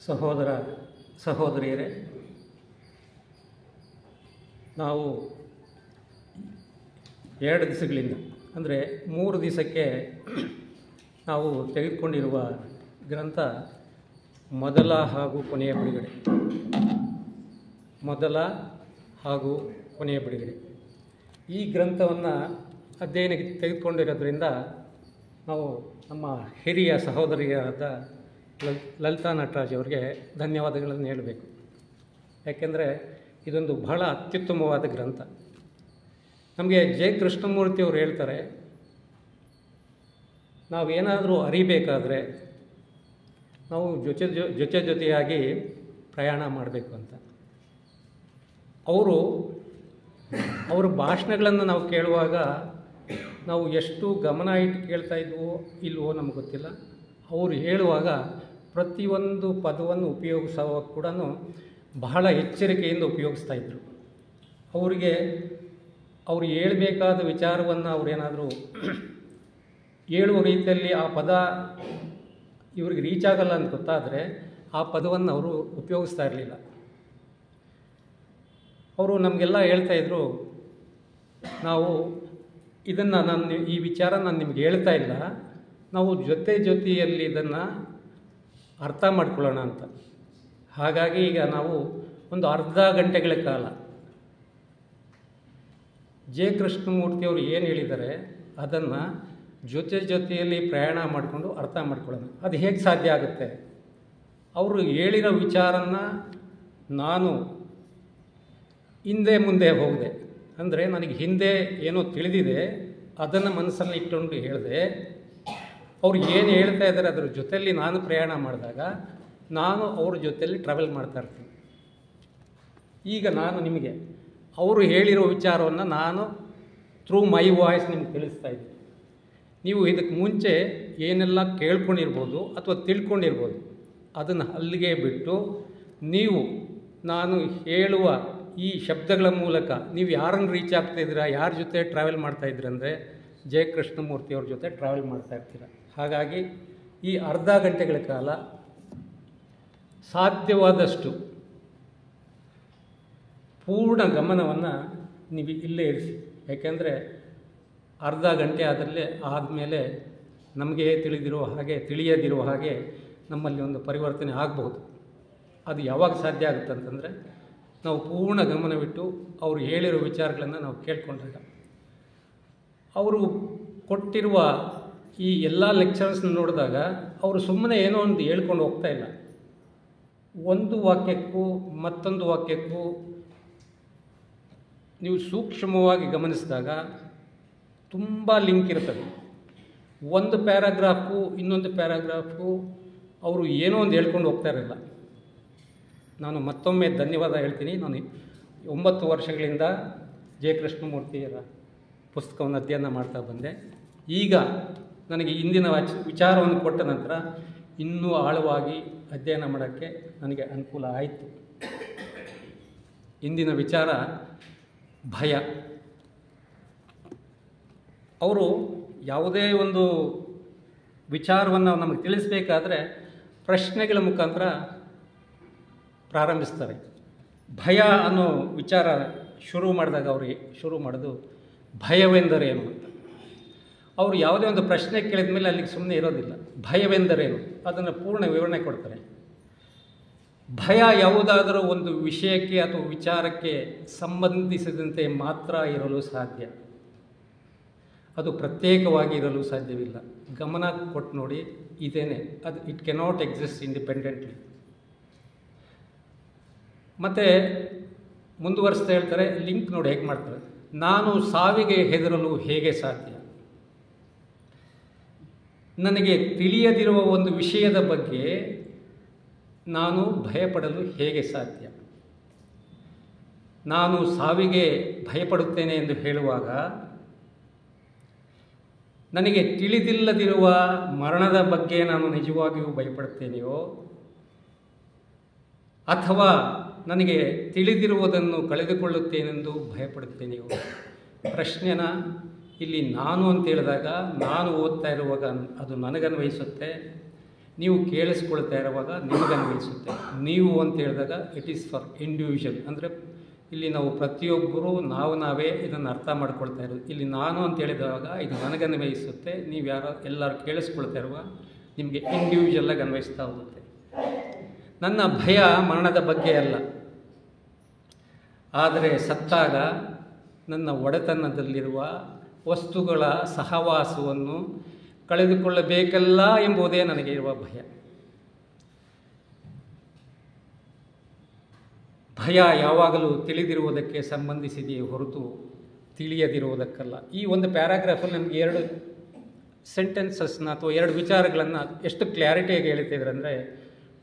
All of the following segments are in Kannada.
ಸಹೋದರ ಸಹೋದರಿಯರೇ, ನಾವು 2 ದಿವಸಗಳಿಂದ ಅಂದರೆ 3 ದಿವಸಕ್ಕೆ ನಾವು ತೆಗೆದುಕೊಂಡಿರುವ ಗ್ರಂಥ ಮೊದಲ ಹಾಗೂ ಕೊನೆಯ ಬಿಡುಗಡೆ. ಮೊದಲ ಹಾಗೂ ಕೊನೆಯ ಬಿಡುಗಡೆ ಈ ಗ್ರಂಥವನ್ನು ಅಧ್ಯಯನಕ್ಕೆ ತೆಗೆದುಕೊಂಡಿರೋದ್ರಿಂದ ನಾವು ನಮ್ಮ ಹಿರಿಯ ಸಹೋದರಿಯಾದ ಲಲಿತಾ ನಟರಾಜ್ ಅವರಿಗೆ ಧನ್ಯವಾದಗಳನ್ನು ಹೇಳಬೇಕು. ಯಾಕೆಂದರೆ ಇದೊಂದು ಬಹಳ ಅತ್ಯುತ್ತಮವಾದ ಗ್ರಂಥ. ನಮಗೆ ಜೆ ಕೃಷ್ಣಮೂರ್ತಿಯವರು ಹೇಳ್ತಾರೆ, ನಾವೇನಾದರೂ ಅರಿಬೇಕಾದ್ರೆ ನಾವು ಜೊತೆಯಾಗಿ ಪ್ರಯಾಣ ಮಾಡಬೇಕು ಅಂತ. ಅವರ ಭಾಷಣಗಳನ್ನು ನಾವು ಕೇಳುವಾಗ ನಾವು ಎಷ್ಟು ಗಮನ ಇಟ್ಟು ಕೇಳ್ತಾ ಇದ್ವೋ ಇಲ್ವೋ ನಮಗೆ ಗೊತ್ತಿಲ್ಲ. ಅವರು ಹೇಳುವಾಗ ಪ್ರತಿಯೊಂದು ಪದವನ್ನು ಉಪಯೋಗಿಸುವಾಗ ಕೂಡ ಬಹಳ ಎಚ್ಚರಿಕೆಯಿಂದ ಉಪಯೋಗಿಸ್ತಾಯಿದ್ರು. ಅವರು ಹೇಳಬೇಕಾದ ವಿಚಾರವನ್ನು ಅವರೇನಾದರೂ ಹೇಳುವ ರೀತಿಯಲ್ಲಿ ಆ ಪದ ಇವ್ರಿಗೆ ರೀಚ್ ಆಗಲ್ಲ ಅಂತ ಗೊತ್ತಾದರೆ ಆ ಪದವನ್ನು ಅವರು ಉಪಯೋಗಿಸ್ತಾ ಇರಲಿಲ್ಲ. ಅವರು ನಮಗೆಲ್ಲ ಹೇಳ್ತಾಯಿದ್ರು, ನಾವು ಇದನ್ನು ಈ ವಿಚಾರ ನಾನು ನಿಮ್ಗೆ ಹೇಳ್ತಾ ಇಲ್ಲ, ನಾವು ಜೊತೆಯಲ್ಲಿ ಇದನ್ನು ಅರ್ಥ ಮಾಡ್ಕೊಳ್ಳೋಣ ಅಂತ. ಹಾಗಾಗಿ ಈಗ ನಾವು ಒಂದು ಅರ್ಧ ಗಂಟೆಗಳ ಕಾಲ ಜೆ ಕೃಷ್ಣಮೂರ್ತಿಯವರು ಏನು ಹೇಳಿದ್ದಾರೆ ಅದನ್ನು ಜೊತೆಯಲ್ಲಿ ಪ್ರಯಾಣ ಮಾಡಿಕೊಂಡು ಅರ್ಥ ಮಾಡ್ಕೊಳ್ಳೋಣ. ಅದು ಹೇಗೆ ಸಾಧ್ಯ ಆಗುತ್ತೆ? ಅವರು ಹೇಳಿರೋ ವಿಚಾರನ ನಾನು ಹಿಂದೆ ಮುಂದೆ ಹೋಗಿದೆ. ಅಂದರೆ ನನಗೆ ಹಿಂದೆ ಏನೋ ತಿಳಿದಿದೆ, ಅದನ್ನು ಮನಸ್ಸಲ್ಲಿ ಇಟ್ಟುಕೊಂಡು ಹೇಳಿದೆ. ಅವ್ರು ಏನು ಹೇಳ್ತಾ ಇದ್ದಾರೆ ಅದರ ಜೊತೆಯಲ್ಲಿ ನಾನು ಪ್ರಯಾಣ ಮಾಡಿದಾಗ ನಾನು ಅವ್ರ ಜೊತೆಯಲ್ಲಿ ಟ್ರಾವೆಲ್ ಮಾಡ್ತಾ ಇರ್ತೀನಿ. ಈಗ ನಾನು ನಿಮಗೆ ಅವರು ಹೇಳಿರೋ ವಿಚಾರವನ್ನು ನಾನು ಥ್ರೂ ಮೈ ವಾಯ್ಸ್ ನಿಮ್ಗೆ ತಿಳಿಸ್ತಾ ಇದ್ದೀನಿ. ನೀವು ಇದಕ್ಕೆ ಮುಂಚೆ ಏನೆಲ್ಲ ಕೇಳ್ಕೊಂಡಿರ್ಬೋದು ಅಥವಾ ತಿಳ್ಕೊಂಡಿರ್ಬೋದು, ಅದನ್ನು ಅಲ್ಲಿಗೆ ಬಿಟ್ಟು ನೀವು ನಾನು ಹೇಳುವ ಈ ಶಬ್ದಗಳ ಮೂಲಕ ನೀವು ಯಾರನ್ನು ರೀಚ್ ಆಗ್ತಾಯಿದ್ದೀರಾ, ಯಾರ ಜೊತೆ ಟ್ರಾವೆಲ್ ಮಾಡ್ತಾಯಿದ್ದೀರಂದರೆ ಜೆ ಕೃಷ್ಣಮೂರ್ತಿಯವ್ರ ಜೊತೆ ಟ್ರಾವೆಲ್ ಮಾಡ್ತಾಯಿರ್ತೀರ. ಹಾಗಾಗಿ ಈ ಅರ್ಧ ಗಂಟೆಗಳ ಕಾಲ ಸಾಧ್ಯವಾದಷ್ಟು ಪೂರ್ಣ ಗಮನವನ್ನು ನೀವು ಇಲ್ಲೇ ಇರಿಸಿ. ಯಾಕೆಂದರೆ ಅರ್ಧ ಗಂಟೆ ಆದಮೇಲೆ ನಮಗೆ ತಿಳಿಯದಿರುವ ಹಾಗೆ ನಮ್ಮಲ್ಲಿ ಒಂದು ಪರಿವರ್ತನೆ ಆಗಬಹುದು. ಅದು ಯಾವಾಗ ಸಾಧ್ಯ ಆಗುತ್ತೆ ಅಂತಂದರೆ ನಾವು ಪೂರ್ಣ ಗಮನವಿಟ್ಟು ಅವರು ಹೇಳಿರೋ ವಿಚಾರಗಳನ್ನು ನಾವು ಕೇಳ್ಕೊಂಡಾಗ. ಅವರು ಕೊಟ್ಟಿರುವ ಈ ಎಲ್ಲ ಲೆಕ್ಚರ್ಸ್ನ ನೋಡಿದಾಗ ಅವರು ಸುಮ್ಮನೆ ಏನೋ ಒಂದು ಹೇಳ್ಕೊಂಡು ಹೋಗ್ತಾ ಇಲ್ಲ. ಒಂದು ವಾಕ್ಯಕ್ಕೂ ಮತ್ತೊಂದು ವಾಕ್ಯಕ್ಕೂ ನೀವು ಸೂಕ್ಷ್ಮವಾಗಿ ಗಮನಿಸಿದಾಗ ತುಂಬ ಲಿಂಕ್ ಇರ್ತದೆ. ಒಂದು ಪ್ಯಾರಾಗ್ರಾಫ್ಗೂ ಇನ್ನೊಂದು ಪ್ಯಾರಾಗ್ರಾಫ್ಗೂ ಅವರು ಏನೋ ಒಂದು ಹೇಳ್ಕೊಂಡು ಹೋಗ್ತಾ ಇರಲಿಲ್ಲ. ನಾನು ಮತ್ತೊಮ್ಮೆ ಧನ್ಯವಾದ ಹೇಳ್ತೀನಿ. ನಾನು 9 ವರ್ಷಗಳಿಂದ ಜೆ ಕೃಷ್ಣಮೂರ್ತಿಯರ ಪುಸ್ತಕವನ್ನು ಅಧ್ಯಯನ ಮಾಡ್ತಾ ಬಂದೆ. ಈಗ ನನಗೆ ಇಂದಿನ ವಿಚಾರವನ್ನು ಕೊಟ್ಟ ನಂತರ ಇನ್ನೂ ಆಳವಾಗಿ ಅಧ್ಯಯನ ಮಾಡೋಕ್ಕೆ ನನಗೆ ಅನುಕೂಲ ಆಯಿತು. ಇಂದಿನ ವಿಚಾರ ಭಯ. ಅವರು ಯಾವುದೇ ಒಂದು ವಿಚಾರವನ್ನು ನಮಗೆ ತಿಳಿಸಬೇಕಾದ್ರೆ ಪ್ರಶ್ನೆಗಳ ಮುಖಾಂತರ ಪ್ರಾರಂಭಿಸ್ತಾರೆ. ಭಯ ಅನ್ನೋ ವಿಚಾರ ಶುರು ಮಾಡಿದಾಗ ಅವರು ಶುರು ಮಾಡೋದು ಭಯವೆಂದರೇನು ಅಂತ. ಅವರು ಯಾವುದೇ ಒಂದು ಪ್ರಶ್ನೆ ಕೇಳಿದ ಮೇಲೆ ಅಲ್ಲಿಗೆ ಸುಮ್ಮನೆ ಇರೋದಿಲ್ಲ. ಭಯವೆಂದರೇನು ಅದನ್ನು ಪೂರ್ಣ ವಿವರಣೆ ಕೊಡ್ತಾರೆ. ಭಯ ಯಾವುದಾದರೂ ಒಂದು ವಿಷಯಕ್ಕೆ ಅಥವಾ ವಿಚಾರಕ್ಕೆ ಸಂಬಂಧಿಸಿದಂತೆ ಮಾತ್ರ ಇರಲು ಸಾಧ್ಯ, ಅದು ಪ್ರತ್ಯೇಕವಾಗಿ ಇರಲು ಸಾಧ್ಯವಿಲ್ಲ. ಗಮನ ಕೊಟ್ಟು ನೋಡಿ, ಇದೇನೆ ಅದು. It cannot exist independently. ಮತ್ತು ಮುಂದುವರಿಸ್ತಾ ಹೇಳ್ತಾರೆ, ಲಿಂಕ್ ನೋಡಿ ಹೇಗೆ ಮಾಡ್ತಾರೆ. ನಾನು ಸಾವಿಗೆ ಹೆದರಲು ಹೇಗೆ ಸಾಧ್ಯ? ನನಗೆ ತಿಳಿಯದಿರುವ ಒಂದು ವಿಷಯದ ಬಗ್ಗೆ ನಾನು ಭಯಪಡಲು ಹೇಗೆ ಸಾಧ್ಯ? ನಾನು ಸಾವಿಗೆ ಭಯಪಡುತ್ತೇನೆ ಎಂದು ಹೇಳುವಾಗ ನನಗೆ ತಿಳಿದಿಲ್ಲದಿರುವ ಮರಣದ ಬಗ್ಗೆ ನಾನು ನಿಜವಾಗಿಯೂ ಭಯಪಡುತ್ತೇನೆಯೋ, ಅಥವಾ ನನಗೆ ತಿಳಿದಿರುವುದನ್ನು ಕಳೆದುಕೊಳ್ಳುತ್ತೇನೆಂದು ಭಯಪಡುತ್ತೇನೆಯೋ? ಪ್ರಶ್ನೆನ ಇಲ್ಲಿ ನಾನು ಅಂತ ಹೇಳಿದಾಗ ನಾನು ಓದ್ತಾ ಇರುವಾಗ ಅದು ನನಗನ್ವಯಿಸುತ್ತೆ. ನೀವು ಕೇಳಿಸ್ಕೊಳ್ತಾ ಇರುವಾಗ ನಿಮಗನ್ವಯಿಸುತ್ತೆ. ನೀವು ಅಂತ ಹೇಳಿದಾಗ ಇಟ್ ಈಸ್ ಫಾರ್ ಇಂಡಿವಿಜುವಲ್, ಅಂದರೆ ಇಲ್ಲಿ ನಾವು ಪ್ರತಿಯೊಬ್ಬರೂ ನಾವೇ ಇದನ್ನು ಅರ್ಥ ಮಾಡ್ಕೊಳ್ತಾ ಇರೋದು. ಇಲ್ಲಿ ನಾನು ಅಂತ ಹೇಳಿದಾಗ ಇದು ನನಗನ್ವಯಿಸುತ್ತೆ, ನೀವು ಎಲ್ಲರೂ ಕೇಳಿಸ್ಕೊಳ್ತಾ ಇರುವಾಗ ನಿಮಗೆ ಇಂಡಿವಿಜುವಲ್ಲಾಗಿ ಅನ್ವಯಿಸ್ತಾ ಹೋಗುತ್ತೆ. ನನ್ನ ಭಯ ಮರಣದ ಬಗ್ಗೆ ಅಲ್ಲ, ಆದರೆ ಸತ್ತಾಗ ನನ್ನ ಒಡೆತನದಲ್ಲಿರುವ ವಸ್ತುಗಳ ಸಹವಾಸವನ್ನು ಕಳೆದುಕೊಳ್ಳಬೇಕಲ್ಲ ಎಂಬುದೇ ನನಗೆ ಇರುವ ಭಯ. ಭಯ ಯಾವಾಗಲೂ ತಿಳಿದಿರುವುದಕ್ಕೆ ಸಂಬಂಧಿಸಿದೆಯೇ ಹೊರತು ತಿಳಿಯದಿರುವುದಕ್ಕಲ್ಲ. ಈ ಒಂದು ಪ್ಯಾರಾಗ್ರಾಫಲ್ಲಿ ನಮಗೆ 2 ಸೆಂಟೆನ್ಸಸ್ನ ಅಥವಾ 2 ವಿಚಾರಗಳನ್ನು ಎಷ್ಟು ಕ್ಲಾರಿಟಿಯಾಗಿ ಹೇಳ್ತಿದ್ದಾರೆ ಅಂದರೆ,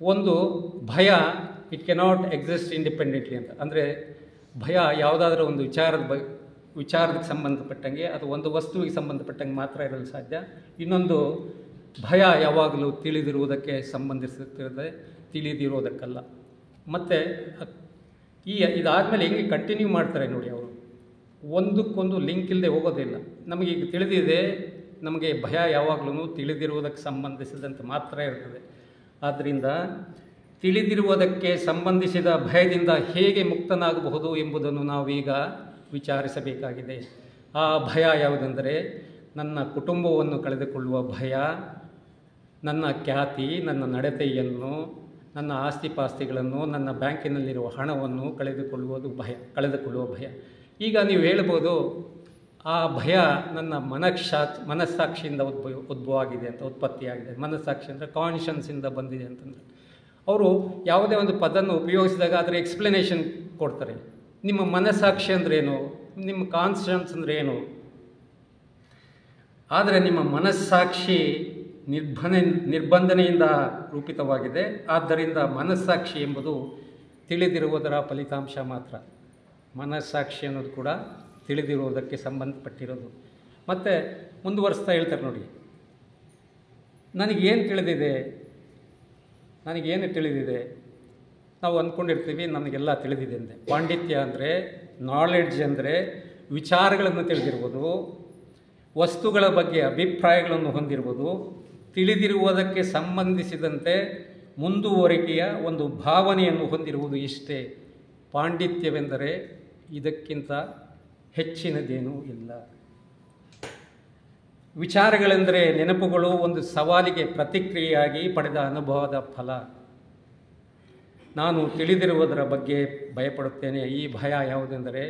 ಒಂದು ಭಯ ಇಟ್ ಕೆನಾಟ್ ಎಕ್ಸಿಸ್ಟ್ ಇಂಡಿಪೆಂಡೆಂಟ್ಲಿ ಅಂತ, ಅಂದರೆ ಭಯ ಯಾವುದಾದ್ರೂ ಒಂದು ವಿಚಾರಕ್ಕೆ ಸಂಬಂಧಪಟ್ಟಂಗೆ ಅಥವಾ ಒಂದು ವಸ್ತುವಿಗೆ ಸಂಬಂಧಪಟ್ಟಂಗೆ ಮಾತ್ರ ಇರಲು ಸಾಧ್ಯ. ಇನ್ನೊಂದು ಭಯ ಯಾವಾಗಲೂ ತಿಳಿದಿರುವುದಕ್ಕೆ ಸಂಬಂಧಿಸುತ್ತಿರದೆ ತಿಳಿದಿರುವುದಕ್ಕಲ್ಲ. ಮತ್ತು ಇದಾದಮೇಲೆ ಹೆಂಗೆ ಕಂಟಿನ್ಯೂ ಮಾಡ್ತಾರೆ ನೋಡಿ, ಅವರು ಒಂದಕ್ಕೊಂದು ಲಿಂಕ್ ಇಲ್ಲದೆ ಹೋಗೋದಿಲ್ಲ. ನಮಗೀಗ ತಿಳಿದಿದೆ, ನಮಗೆ ಭಯ ಯಾವಾಗಲೂ ತಿಳಿದಿರುವುದಕ್ಕೆ ಸಂಬಂಧಿಸಿದಂತೆ ಮಾತ್ರ ಇರ್ತದೆ. ಆದ್ದರಿಂದ ತಿಳಿದಿರುವುದಕ್ಕೆ ಸಂಬಂಧಿಸಿದ ಭಯದಿಂದ ಹೇಗೆ ಮುಕ್ತನಾಗಬಹುದು ಎಂಬುದನ್ನು ನಾವೀಗ ವಿಚಾರಿಸಬೇಕಾಗಿದೆ. ಆ ಭಯ ಯಾವುದೆಂದರೆ ನನ್ನ ಕುಟುಂಬವನ್ನು ಕಳೆದುಕೊಳ್ಳುವ ಭಯ, ನನ್ನ ಖ್ಯಾತಿ, ನನ್ನ ನಡತೆಯನ್ನು, ನನ್ನ ಆಸ್ತಿಪಾಸ್ತಿಗಳನ್ನು, ನನ್ನ ಬ್ಯಾಂಕಿನಲ್ಲಿರುವ ಹಣವನ್ನು ಕಳೆದುಕೊಳ್ಳುವ ಭಯ. ಈಗ ನೀವು ಹೇಳ್ಬೋದು, ಆ ಭಯ ನನ್ನ ಮನಸ್ಸಾಕ್ಷಿಯಿಂದ ಉದ್ಭವ ಆಗಿದೆ ಅಂತ, ಉತ್ಪತ್ತಿಯಾಗಿದೆ. ಮನಸ್ಸಾಕ್ಷಿ ಅಂದರೆ ಕಾನ್ಷಿಯನ್ಸಿಂದ ಬಂದಿದೆ ಅಂತಂದರೆ, ಅವರು ಯಾವುದೇ ಒಂದು ಪದವನ್ನು ಉಪಯೋಗಿಸಿದಾಗ ಅದರ ಎಕ್ಸ್ಪ್ಲನೇಷನ್ ಕೊಡ್ತಾರೆ. ನಿಮ್ಮ ಮನಸ್ಸಾಕ್ಷಿ ಅಂದ್ರೇನು, ನಿಮ್ಮ ಕಾನ್ಷಿಯನ್ಸ್ ಅಂದರೆ ಏನು? ಆದರೆ ನಿಮ್ಮ ಮನಸ್ಸಾಕ್ಷಿ ನಿರ್ಬಂಧನೆಯಿಂದ ರೂಪಿತವಾಗಿದೆ. ಆದ್ದರಿಂದ ಮನಸ್ಸಾಕ್ಷಿ ಎಂಬುದು ತಿಳಿದಿರುವುದರ ಫಲಿತಾಂಶ ಮಾತ್ರ. ಮನಸ್ಸಾಕ್ಷಿ ಅನ್ನೋದು ಕೂಡ ತಿಳಿದಿರುವುದಕ್ಕೆ ಸಂಬಂಧಪಟ್ಟಿರೋದು. ಮತ್ತು ಮುಂದುವರಿಸ್ತಾ ಹೇಳ್ತಾರೆ ನೋಡಿ, ನನಗೇನು ತಿಳಿದಿದೆ, ನಾವು ಅಂದ್ಕೊಂಡಿರ್ತೀವಿ ನಮಗೆಲ್ಲ ತಿಳಿದಿದೆ ಅಂದೆ. ಪಾಂಡಿತ್ಯ ಅಂದರೆ, ನಾಲೆಡ್ಜ್ ಅಂದರೆ ವಿಚಾರಗಳನ್ನು ತಿಳಿದಿರ್ಬೋದು, ವಸ್ತುಗಳ ಬಗ್ಗೆ ಅಭಿಪ್ರಾಯಗಳನ್ನು ಹೊಂದಿರ್ಬೋದು, ತಿಳಿದಿರುವುದಕ್ಕೆ ಸಂಬಂಧಿಸಿದಂತೆ ಮುಂದುವರಿಕೆಯ ಒಂದು ಭಾವನೆಯನ್ನು ಹೊಂದಿರುವುದು ಇಷ್ಟೇ. ಪಾಂಡಿತ್ಯವೆಂದರೆ ಇದಕ್ಕಿಂತ ಹೆಚ್ಚಿನದೇನೂ ಇಲ್ಲ. ವಿಚಾರಗಳೆಂದರೆ ನೆನಪುಗಳು, ಒಂದು ಸವಾಲಿಗೆ ಪ್ರತಿಕ್ರಿಯೆಯಾಗಿ ಪಡೆದ ಅನುಭವದ ಫಲ. ನಾನು ತಿಳಿದಿರುವುದರ ಬಗ್ಗೆ ಭಯಪಡುತ್ತೇನೆ. ಈ ಭಯ ಯಾವುದೆಂದರೆ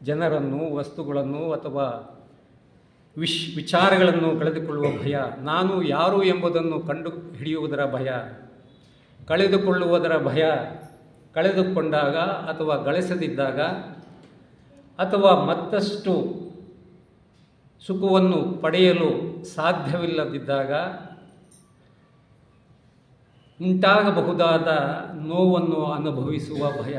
ಜನರನ್ನು, ವಸ್ತುಗಳನ್ನು ಅಥವಾ ವಿಚಾರಗಳನ್ನು ಕಳೆದುಕೊಳ್ಳುವ ಭಯ. ನಾನು ಯಾರು ಎಂಬುದನ್ನು ಕಂಡು ಹಿಡಿಯುವುದರ ಭಯ, ಕಳೆದುಕೊಳ್ಳುವುದರ ಭಯ. ಕಳೆದುಕೊಂಡಾಗ ಅಥವಾ ಗಳಿಸದಿದ್ದಾಗ ಅಥವಾ ಮತ್ತಷ್ಟು ಸುಖವನ್ನು ಪಡೆಯಲು ಸಾಧ್ಯವಿಲ್ಲದಿದ್ದಾಗ ಉಂಟಾಗಬಹುದಾದ ನೋವನ್ನು ಅನುಭವಿಸುವ ಭಯ.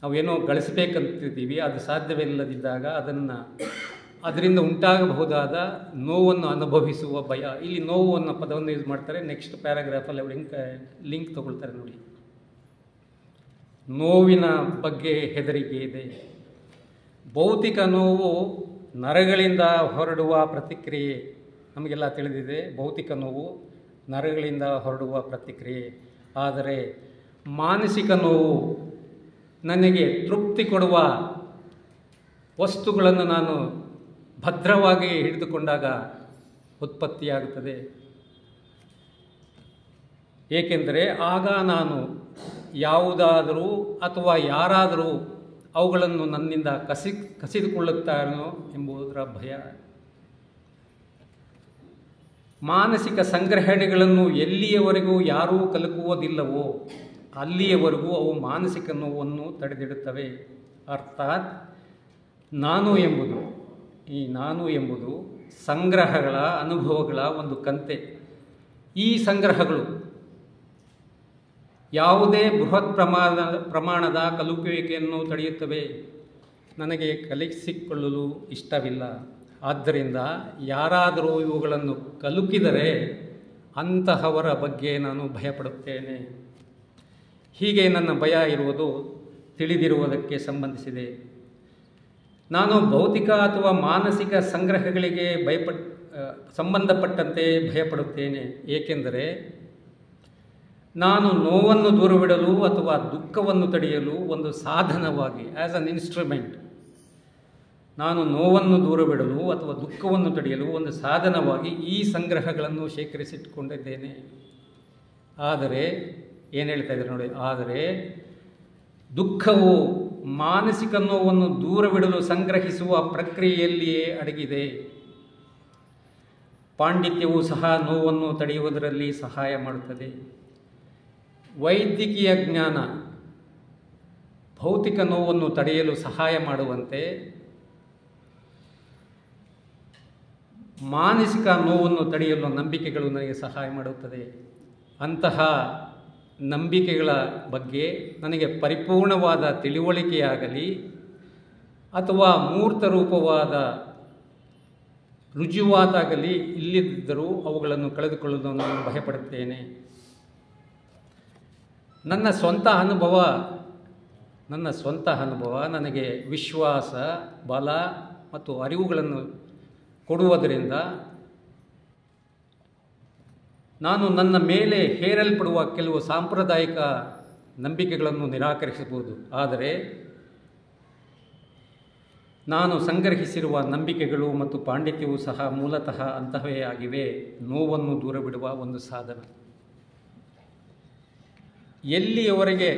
ನಾವೇನೋ ಗಳಿಸಬೇಕಂತಿದ್ದೀವಿ, ಅದು ಸಾಧ್ಯವಿಲ್ಲದಿದ್ದಾಗ ಅದರಿಂದ ಉಂಟಾಗಬಹುದಾದ ನೋವನ್ನು ಅನುಭವಿಸುವ ಭಯ. ಇಲ್ಲಿ ನೋವು ಅನ್ನೋ ಪದವನ್ನು ಯೂಸ್ ಮಾಡ್ತಾರೆ. ನೆಕ್ಸ್ಟ್ ಪ್ಯಾರಾಗ್ರಾಫಲ್ಲಿ ಅವರು ಲಿಂಕ್ ತಗೊಳ್ತಾರೆ ನೋಡಿ. ನೋವಿನ ಬಗ್ಗೆ ಹೆದರಿಕೆ ಇದೆ. ಭೌತಿಕ ನೋವು ನರಗಳಿಂದ ಹೊರಡುವ ಪ್ರತಿಕ್ರಿಯೆ. ನಮಗೆಲ್ಲ ತಿಳಿದಿದೆ, ಭೌತಿಕ ನೋವು ನರಗಳಿಂದ ಹೊರಡುವ ಪ್ರತಿಕ್ರಿಯೆ. ಆದರೆ ಮಾನಸಿಕ ನೋವು ನನಗೆ ತೃಪ್ತಿ ಕೊಡುವ ವಸ್ತುಗಳನ್ನು ನಾನು ಭದ್ರವಾಗಿ ಹಿಡಿದುಕೊಂಡಾಗ ಉತ್ಪತ್ತಿಯಾಗುತ್ತದೆ. ಏಕೆಂದರೆ ಆಗ ನಾನು ಯಾವುದಾದರೂ ಅಥವಾ ಯಾರಾದರೂ ಅವುಗಳನ್ನು ನನ್ನಿಂದ ಕಸಿದುಕೊಳ್ಳುತ್ತಾನೋ ಎಂಬುದರ ಭಯ. ಮಾನಸಿಕ ಸಂಗ್ರಹಣೆಗಳನ್ನು ಎಲ್ಲಿಯವರೆಗೂ ಯಾರೂ ಕಲಕುವುದಿಲ್ಲವೋ ಅಲ್ಲಿಯವರೆಗೂ ಅವು ಮಾನಸಿಕ ನೋವನ್ನು ತಡೆದಿಡುತ್ತವೆ. ಅರ್ಥಾತ್ ಈ ನಾನು ಎಂಬುದು ಸಂಗ್ರಹಗಳ, ಅನುಭವಗಳ ಒಂದು ಕಂತೆ. ಈ ಸಂಗ್ರಹಗಳು ಯಾವುದೇ ಬೃಹತ್ ಪ್ರಮಾಣದ ಕಲುಕುವಿಕೆಯನ್ನು ತಡೆಯುತ್ತವೆ. ನನಗೆ ಕಲಿಸಿಕೊಳ್ಳಲು ಇಷ್ಟವಿಲ್ಲ. ಆದ್ದರಿಂದ ಯಾರಾದರೂ ಇವುಗಳನ್ನು ಕಲುಕಿದರೆ ಅಂತಹವರ ಬಗ್ಗೆ ನಾನು ಭಯಪಡುತ್ತೇನೆ. ಹೀಗೆ ನನ್ನ ಭಯ ಇರುವುದು ತಿಳಿದಿರುವುದಕ್ಕೆ ಸಂಬಂಧಿಸಿದೆ. ನಾನು ಭೌತಿಕ ಅಥವಾ ಮಾನಸಿಕ ಸಂಗ್ರಹಗಳಿಗೆ ಸಂಬಂಧಪಟ್ಟಂತೆ ಭಯಪಡುತ್ತೇನೆ. ಏಕೆಂದರೆ ನಾನು ನೋವನ್ನು ದೂರವಿಡಲು ಅಥವಾ ದುಃಖವನ್ನು ತಡೆಯಲು ಒಂದು ಸಾಧನವಾಗಿ, ಆ್ಯಸ್ ಅನ್ ಇನ್ಸ್ಟ್ರೂಮೆಂಟ್, ನಾನು ನೋವನ್ನು ದೂರವಿಡಲು ಅಥವಾ ದುಃಖವನ್ನು ತಡೆಯಲು ಒಂದು ಸಾಧನವಾಗಿ ಈ ಸಂಗ್ರಹಗಳನ್ನು ಶೇಖರಿಸಿಟ್ಟುಕೊಂಡಿದ್ದೇನೆ. ಆದರೆ ಏನು ಹೇಳ್ತಾ ಇದ್ದಾರೆ ನೋಡಿ, ಆದರೆ ದುಃಖವು ಮಾನಸಿಕ ನೋವನ್ನು ದೂರವಿಡಲು ಸಂಗ್ರಹಿಸುವ ಪ್ರಕ್ರಿಯೆಯಲ್ಲಿಯೇ ಅಡಗಿದೆ. ಪಾಂಡಿತ್ಯವು ಸಹ ನೋವನ್ನು ತಡೆಯುವುದರಲ್ಲಿ ಸಹಾಯ ಮಾಡುತ್ತದೆ. ವೈದ್ಯಕೀಯ ಜ್ಞಾನ ಭೌತಿಕ ನೋವನ್ನು ತಡೆಯಲು ಸಹಾಯ ಮಾಡುವಂತೆ ಮಾನಸಿಕ ನೋವನ್ನು ತಡೆಯಲು ನಂಬಿಕೆಗಳು ನನಗೆ ಸಹಾಯ ಮಾಡುತ್ತದೆ. ಅಂತಹ ನಂಬಿಕೆಗಳ ಬಗ್ಗೆ ನನಗೆ ಪರಿಪೂರ್ಣವಾದ ತಿಳುವಳಿಕೆಯಾಗಲಿ ಅಥವಾ ಮೂರ್ತ ರೂಪವಾದ ರುಜುವಾತಾಗಲಿ ಇಲ್ಲದಿದ್ದರೂ ಅವುಗಳನ್ನು ಕಳೆದುಕೊಳ್ಳಲು ನಾನು ಭಯಪಡುತ್ತೇನೆ. ನನ್ನ ಸ್ವಂತ ಅನುಭವ ನನಗೆ ವಿಶ್ವಾಸ, ಬಲ ಮತ್ತು ಅರಿವುಗಳನ್ನು ಕೊಡುವುದರಿಂದ ನಾನು ನನ್ನ ಮೇಲೆ ಹೇರಲ್ಪಡುವ ಕೆಲವು ಸಾಂಪ್ರದಾಯಿಕ ನಂಬಿಕೆಗಳನ್ನು ನಿರಾಕರಿಸಬಹುದು. ಆದರೆ ನಾನು ಸಂಗ್ರಹಿಸಿರುವ ನಂಬಿಕೆಗಳು ಮತ್ತು ಪಾಂಡಿತ್ಯವೂ ಸಹ ಮೂಲತಃ ಅಂತಹವೇ ಆಗಿವೆ. ನೋವನ್ನು ದೂರವಿಡುವ ಒಂದು ಸಾಧನ. ಎಲ್ಲಿಯವರೆಗೆ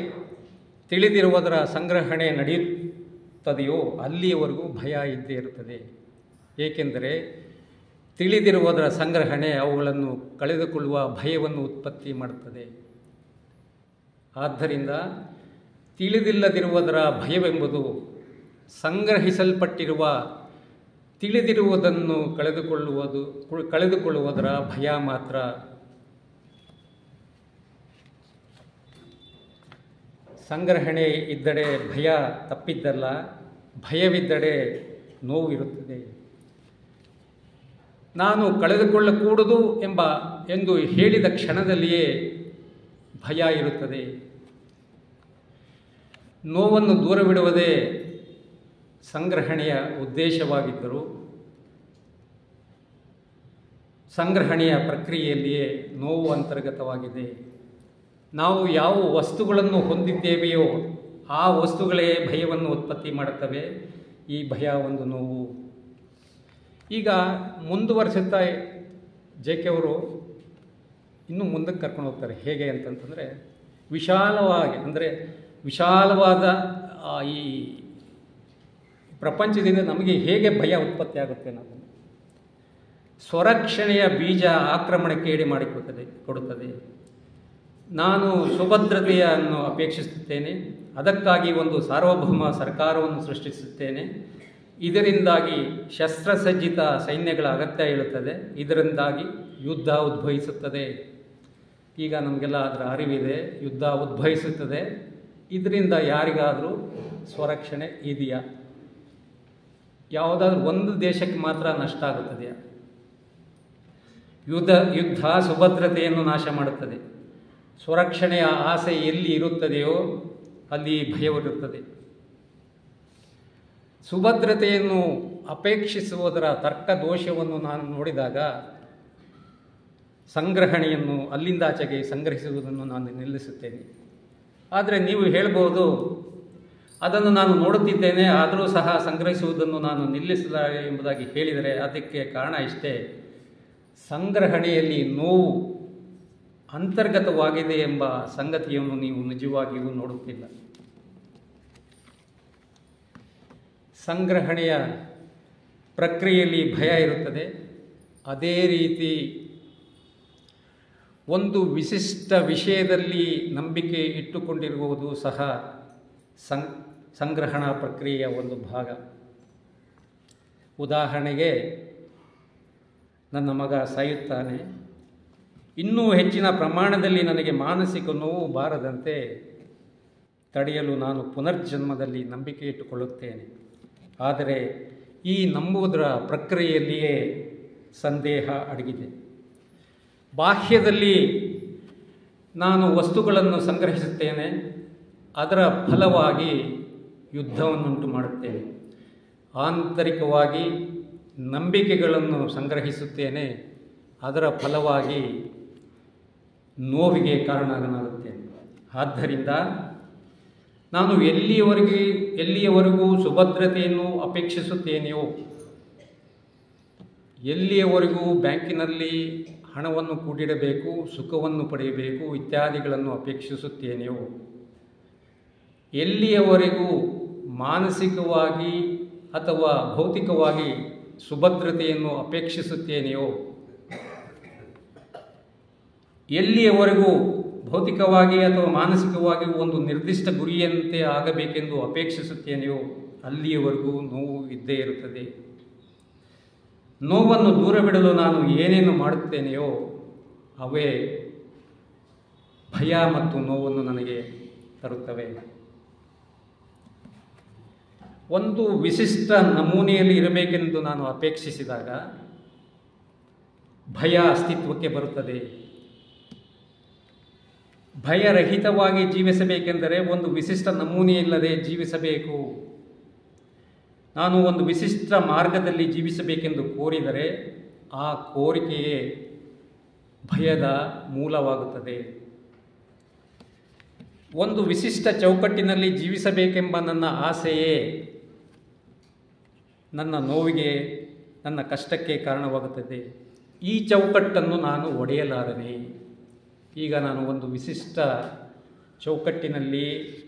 ತಿಳಿದಿರುವುದರ ಸಂಗ್ರಹಣೆ ನಡೆಯುತ್ತದೆಯೋ ಅಲ್ಲಿಯವರೆಗೂ ಭಯ ಇದ್ದೇ ಇರುತ್ತದೆ. ಏಕೆಂದರೆ ತಿಳಿದಿರುವುದರ ಸಂಗ್ರಹಣೆ ಅವುಗಳನ್ನು ಕಳೆದುಕೊಳ್ಳುವ ಭಯವನ್ನು ಉತ್ಪತ್ತಿ ಮಾಡುತ್ತದೆ. ಆದ್ದರಿಂದ ತಿಳಿದಿಲ್ಲದಿರುವುದರ ಭಯವೆಂಬುದು ಸಂಗ್ರಹಿಸಲ್ಪಟ್ಟಿರುವ ತಿಳಿದಿರುವುದನ್ನು ಕಳೆದುಕೊಳ್ಳುವುದರ ಭಯ ಮಾತ್ರ. ಸಂಗ್ರಹಣೆ ಇದ್ದರೆ ಭಯ ತಪ್ಪಿದ್ದಲ್ಲ, ಭಯವಿದ್ದರೆ ನೋವಿರುತ್ತದೆ. ನಾನು ಕಳೆದುಕೊಳ್ಳಕೂಡದು ಎಂದು ಹೇಳಿದ ಕ್ಷಣದಲ್ಲಿಯೇ ಭಯ ಇರುತ್ತದೆ. ನೋವನ್ನು ದೂರವಿಡುವುದೇ ಸಂಗ್ರಹಣೆಯ ಉದ್ದೇಶವಾಗಿದ್ದರೂ ಸಂಗ್ರಹಣೆಯ ಪ್ರಕ್ರಿಯೆಯಲ್ಲಿಯೇ ನೋವು ಅಂತರ್ಗತವಾಗಿದೆ. ನಾವು ಯಾವ ವಸ್ತುಗಳನ್ನು ಹೊಂದಿದ್ದೇವೆಯೋ ಆ ವಸ್ತುಗಳೇ ಭಯವನ್ನು ಉತ್ಪತ್ತಿ ಮಾಡುತ್ತವೆ. ಈ ಭಯ ಒಂದು ನೋವು. ಈಗ ಮುಂದುವರಿಸುತ್ತಾ ಜೆ.ಕೆ. ಅವರು ಇನ್ನೂ ಮುಂದಕ್ಕೆ ಕರ್ಕೊಂಡು ಹೋಗ್ತಾರೆ. ಹೇಗೆ ಅಂತಂತಂದರೆ ವಿಶಾಲವಾದ ಈ ಪ್ರಪಂಚದಿಂದ ನಮಗೆ ಹೇಗೆ ಭಯ ಉತ್ಪತ್ತಿ ಆಗುತ್ತೆ ಅನ್ನೋದು. ಸ್ವರಕ್ಷಣೆಯ ಬೀಜ ಆಕ್ರಮಣಕ್ಕೆ ಎಡೆ ಕೊಡುತ್ತದೆ. ನಾನು ಸುಭದ್ರತೆಯನ್ನು ಅಪೇಕ್ಷಿಸುತ್ತೇನೆ. ಅದಕ್ಕಾಗಿ ಒಂದು ಸಾರ್ವಭೌಮ ಸರ್ಕಾರವನ್ನು ಸೃಷ್ಟಿಸುತ್ತೇನೆ. ಇದರಿಂದಾಗಿ ಶಸ್ತ್ರಸಜ್ಜಿತ ಸೈನ್ಯಗಳ ಅಗತ್ಯ ಇರುತ್ತದೆ. ಇದರಿಂದಾಗಿ ಯುದ್ಧ ಉದ್ಭವಿಸುತ್ತದೆ. ಈಗ ನಮಗೆಲ್ಲ ಅದರ ಅರಿವಿದೆ. ಯುದ್ಧ ಉದ್ಭವಿಸುತ್ತದೆ. ಇದರಿಂದ ಯಾರಿಗಾದರೂ ಸ್ವರಕ್ಷಣೆ ಇದೆಯಾ? ಯಾವುದಾದ್ರೂ ಒಂದು ದೇಶಕ್ಕೆ ಮಾತ್ರ ನಷ್ಟ ಆಗುತ್ತದೆಯಾ? ಯುದ್ಧ ಸುಭದ್ರತೆಯನ್ನು ನಾಶ ಮಾಡುತ್ತದೆ. ಸ್ವರಕ್ಷಣೆಯ ಆಸೆ ಎಲ್ಲಿ ಇರುತ್ತದೆಯೋ ಅಲ್ಲಿ ಭಯವಿರುತ್ತದೆ. ಸುಭದ್ರತೆಯನ್ನು ಅಪೇಕ್ಷಿಸುವುದರ ತರ್ಕ ದೋಷವನ್ನು ನಾನು ನೋಡಿದಾಗ ಸಂಗ್ರಹಣೆಯನ್ನು ಅಲ್ಲಿಂದಾಚೆಗೆ ಸಂಗ್ರಹಿಸುವುದನ್ನು ನಾನು ನಿಲ್ಲಿಸುತ್ತೇನೆ. ಆದರೆ ನೀವು ಹೇಳ್ಬೋದು, ಅದನ್ನು ನಾನು ನೋಡುತ್ತಿದ್ದೇನೆ, ಆದರೂ ಸಹ ಸಂಗ್ರಹಿಸುವುದನ್ನು ನಾನು ನಿಲ್ಲಿಸಲಾರೆ ಎಂಬುದಾಗಿ ಹೇಳಿದರೆ ಅದಕ್ಕೆ ಕಾರಣ ಇಷ್ಟೇ: ಸಂಗ್ರಹಣೆಯಲ್ಲಿ ನೋವು ಅಂತರ್ಗತವಾಗಿದೆ ಎಂಬ ಸಂಗತಿಯನ್ನು ನೀವು ನಿಜವಾಗಿಯೂ ನೋಡುತ್ತಿಲ್ಲ. ಸಂಗ್ರಹಣೆಯ ಪ್ರಕ್ರಿಯೆಯಲ್ಲಿ ಭಯ ಇರುತ್ತದೆ. ಅದೇ ರೀತಿ ಒಂದು ವಿಶಿಷ್ಟ ವಿಷಯದಲ್ಲಿ ನಂಬಿಕೆ ಇಟ್ಟುಕೊಂಡಿರುವುದು ಸಹ ಸಂಗ್ರಹಣಾ ಪ್ರಕ್ರಿಯೆಯ ಒಂದು ಭಾಗ. ಉದಾಹರಣೆಗೆ, ನನ್ನ ಮಗ ಸಾಯುತ್ತಾನೆ, ಇನ್ನೂ ಹೆಚ್ಚಿನ ಪ್ರಮಾಣದಲ್ಲಿ ನನಗೆ ಮಾನಸಿಕ ನೋವು ಬಾರದಂತೆ ತಡೆಯಲು ನಾನು ಪುನರ್ಜನ್ಮದಲ್ಲಿ ನಂಬಿಕೆ ಇಟ್ಟುಕೊಳ್ಳುತ್ತೇನೆ. ಆದರೆ ಈ ನಂಬುವುದರ ಪ್ರಕ್ರಿಯೆಯಲ್ಲಿಯೇ ಸಂದೇಹ ಅಡಗಿದೆ. ಬಾಹ್ಯದಲ್ಲಿ ನಾನು ವಸ್ತುಗಳನ್ನು ಸಂಗ್ರಹಿಸುತ್ತೇನೆ, ಅದರ ಫಲವಾಗಿ ಯುದ್ಧವನ್ನುಂಟು ಮಾಡುತ್ತೇನೆ. ಆಂತರಿಕವಾಗಿ ನಂಬಿಕೆಗಳನ್ನು ಸಂಗ್ರಹಿಸುತ್ತೇನೆ, ಅದರ ಫಲವಾಗಿ ನೋವಿಗೆ ಕಾರಣನಾಗುತ್ತೇನೆ. ಆದ್ದರಿಂದ ನಾನು ಎಲ್ಲಿಯವರೆಗೂ ಸುಭದ್ರತೆಯನ್ನು ಅಪೇಕ್ಷಿಸುತ್ತೇನೆಯೋ, ಎಲ್ಲಿಯವರೆಗೂ ಬ್ಯಾಂಕಿನಲ್ಲಿ ಹಣವನ್ನು ಕೂಡಿಡಬೇಕು, ಸುಖವನ್ನು ಪಡೆಯಬೇಕು ಇತ್ಯಾದಿಗಳನ್ನು ಅಪೇಕ್ಷಿಸುತ್ತೇನೆಯೋ, ಎಲ್ಲಿಯವರೆಗೂ ಮಾನಸಿಕವಾಗಿ ಅಥವಾ ಭೌತಿಕವಾಗಿ ಸುಭದ್ರತೆಯನ್ನು ಅಪೇಕ್ಷಿಸುತ್ತೇನೆಯೋ, ಎಲ್ಲಿಯವರೆಗೂ ಭೌತಿಕವಾಗಿ ಅಥವಾ ಮಾನಸಿಕವಾಗಿ ಒಂದು ನಿರ್ದಿಷ್ಟ ಗುರಿಯಂತೆ ಆಗಬೇಕೆಂದು ಅಪೇಕ್ಷಿಸುತ್ತೇನೆಯೋ ಅಲ್ಲಿಯವರೆಗೂ ನೋವು ಇದ್ದೇ ಇರುತ್ತದೆ. ನೋವನ್ನು ದೂರವಿಡಲು ನಾನು ಏನೇನು ಮಾಡುತ್ತೇನೆಯೋ ಅವೇ ಭಯ ಮತ್ತು ನೋವನ್ನು ನನಗೆ ತರುತ್ತವೆ. ಒಂದು ವಿಶಿಷ್ಟ ನಮೂನೆಯಲ್ಲಿ ಇರಬೇಕೆಂದು ನಾನು ಅಪೇಕ್ಷಿಸಿದಾಗ ಭಯ ಅಸ್ತಿತ್ವಕ್ಕೆ ಬರುತ್ತದೆ. ಭಯರಹಿತವಾಗಿ ಜೀವಿಸಬೇಕೆಂದರೆ ಒಂದು ವಿಶಿಷ್ಟ ನಮೂನೆಯಿಲ್ಲದೆ ಜೀವಿಸಬೇಕು. ನಾನು ಒಂದು ವಿಶಿಷ್ಟ ಮಾರ್ಗದಲ್ಲಿ ಜೀವಿಸಬೇಕೆಂದು ಕೋರಿದರೆ ಆ ಕೋರಿಕೆಯೇ ಭಯದ ಮೂಲವಾಗುತ್ತದೆ. ಒಂದು ವಿಶಿಷ್ಟ ಚೌಕಟ್ಟಿನಲ್ಲಿ ಜೀವಿಸಬೇಕೆಂಬ ನನ್ನ ಆಸೆಯೇ ನನ್ನ ನೋವಿಗೆ, ನನ್ನ ಕಷ್ಟಕ್ಕೆ ಕಾರಣವಾಗುತ್ತದೆ. ಈ ಚೌಕಟ್ಟನ್ನು ನಾನು ಒಡೆಯಲಾರನೆ. ಈಗ ನಾನು ಒಂದು ವಿಶಿಷ್ಟ ಚೌಕಟ್ಟಿನಲ್ಲಿ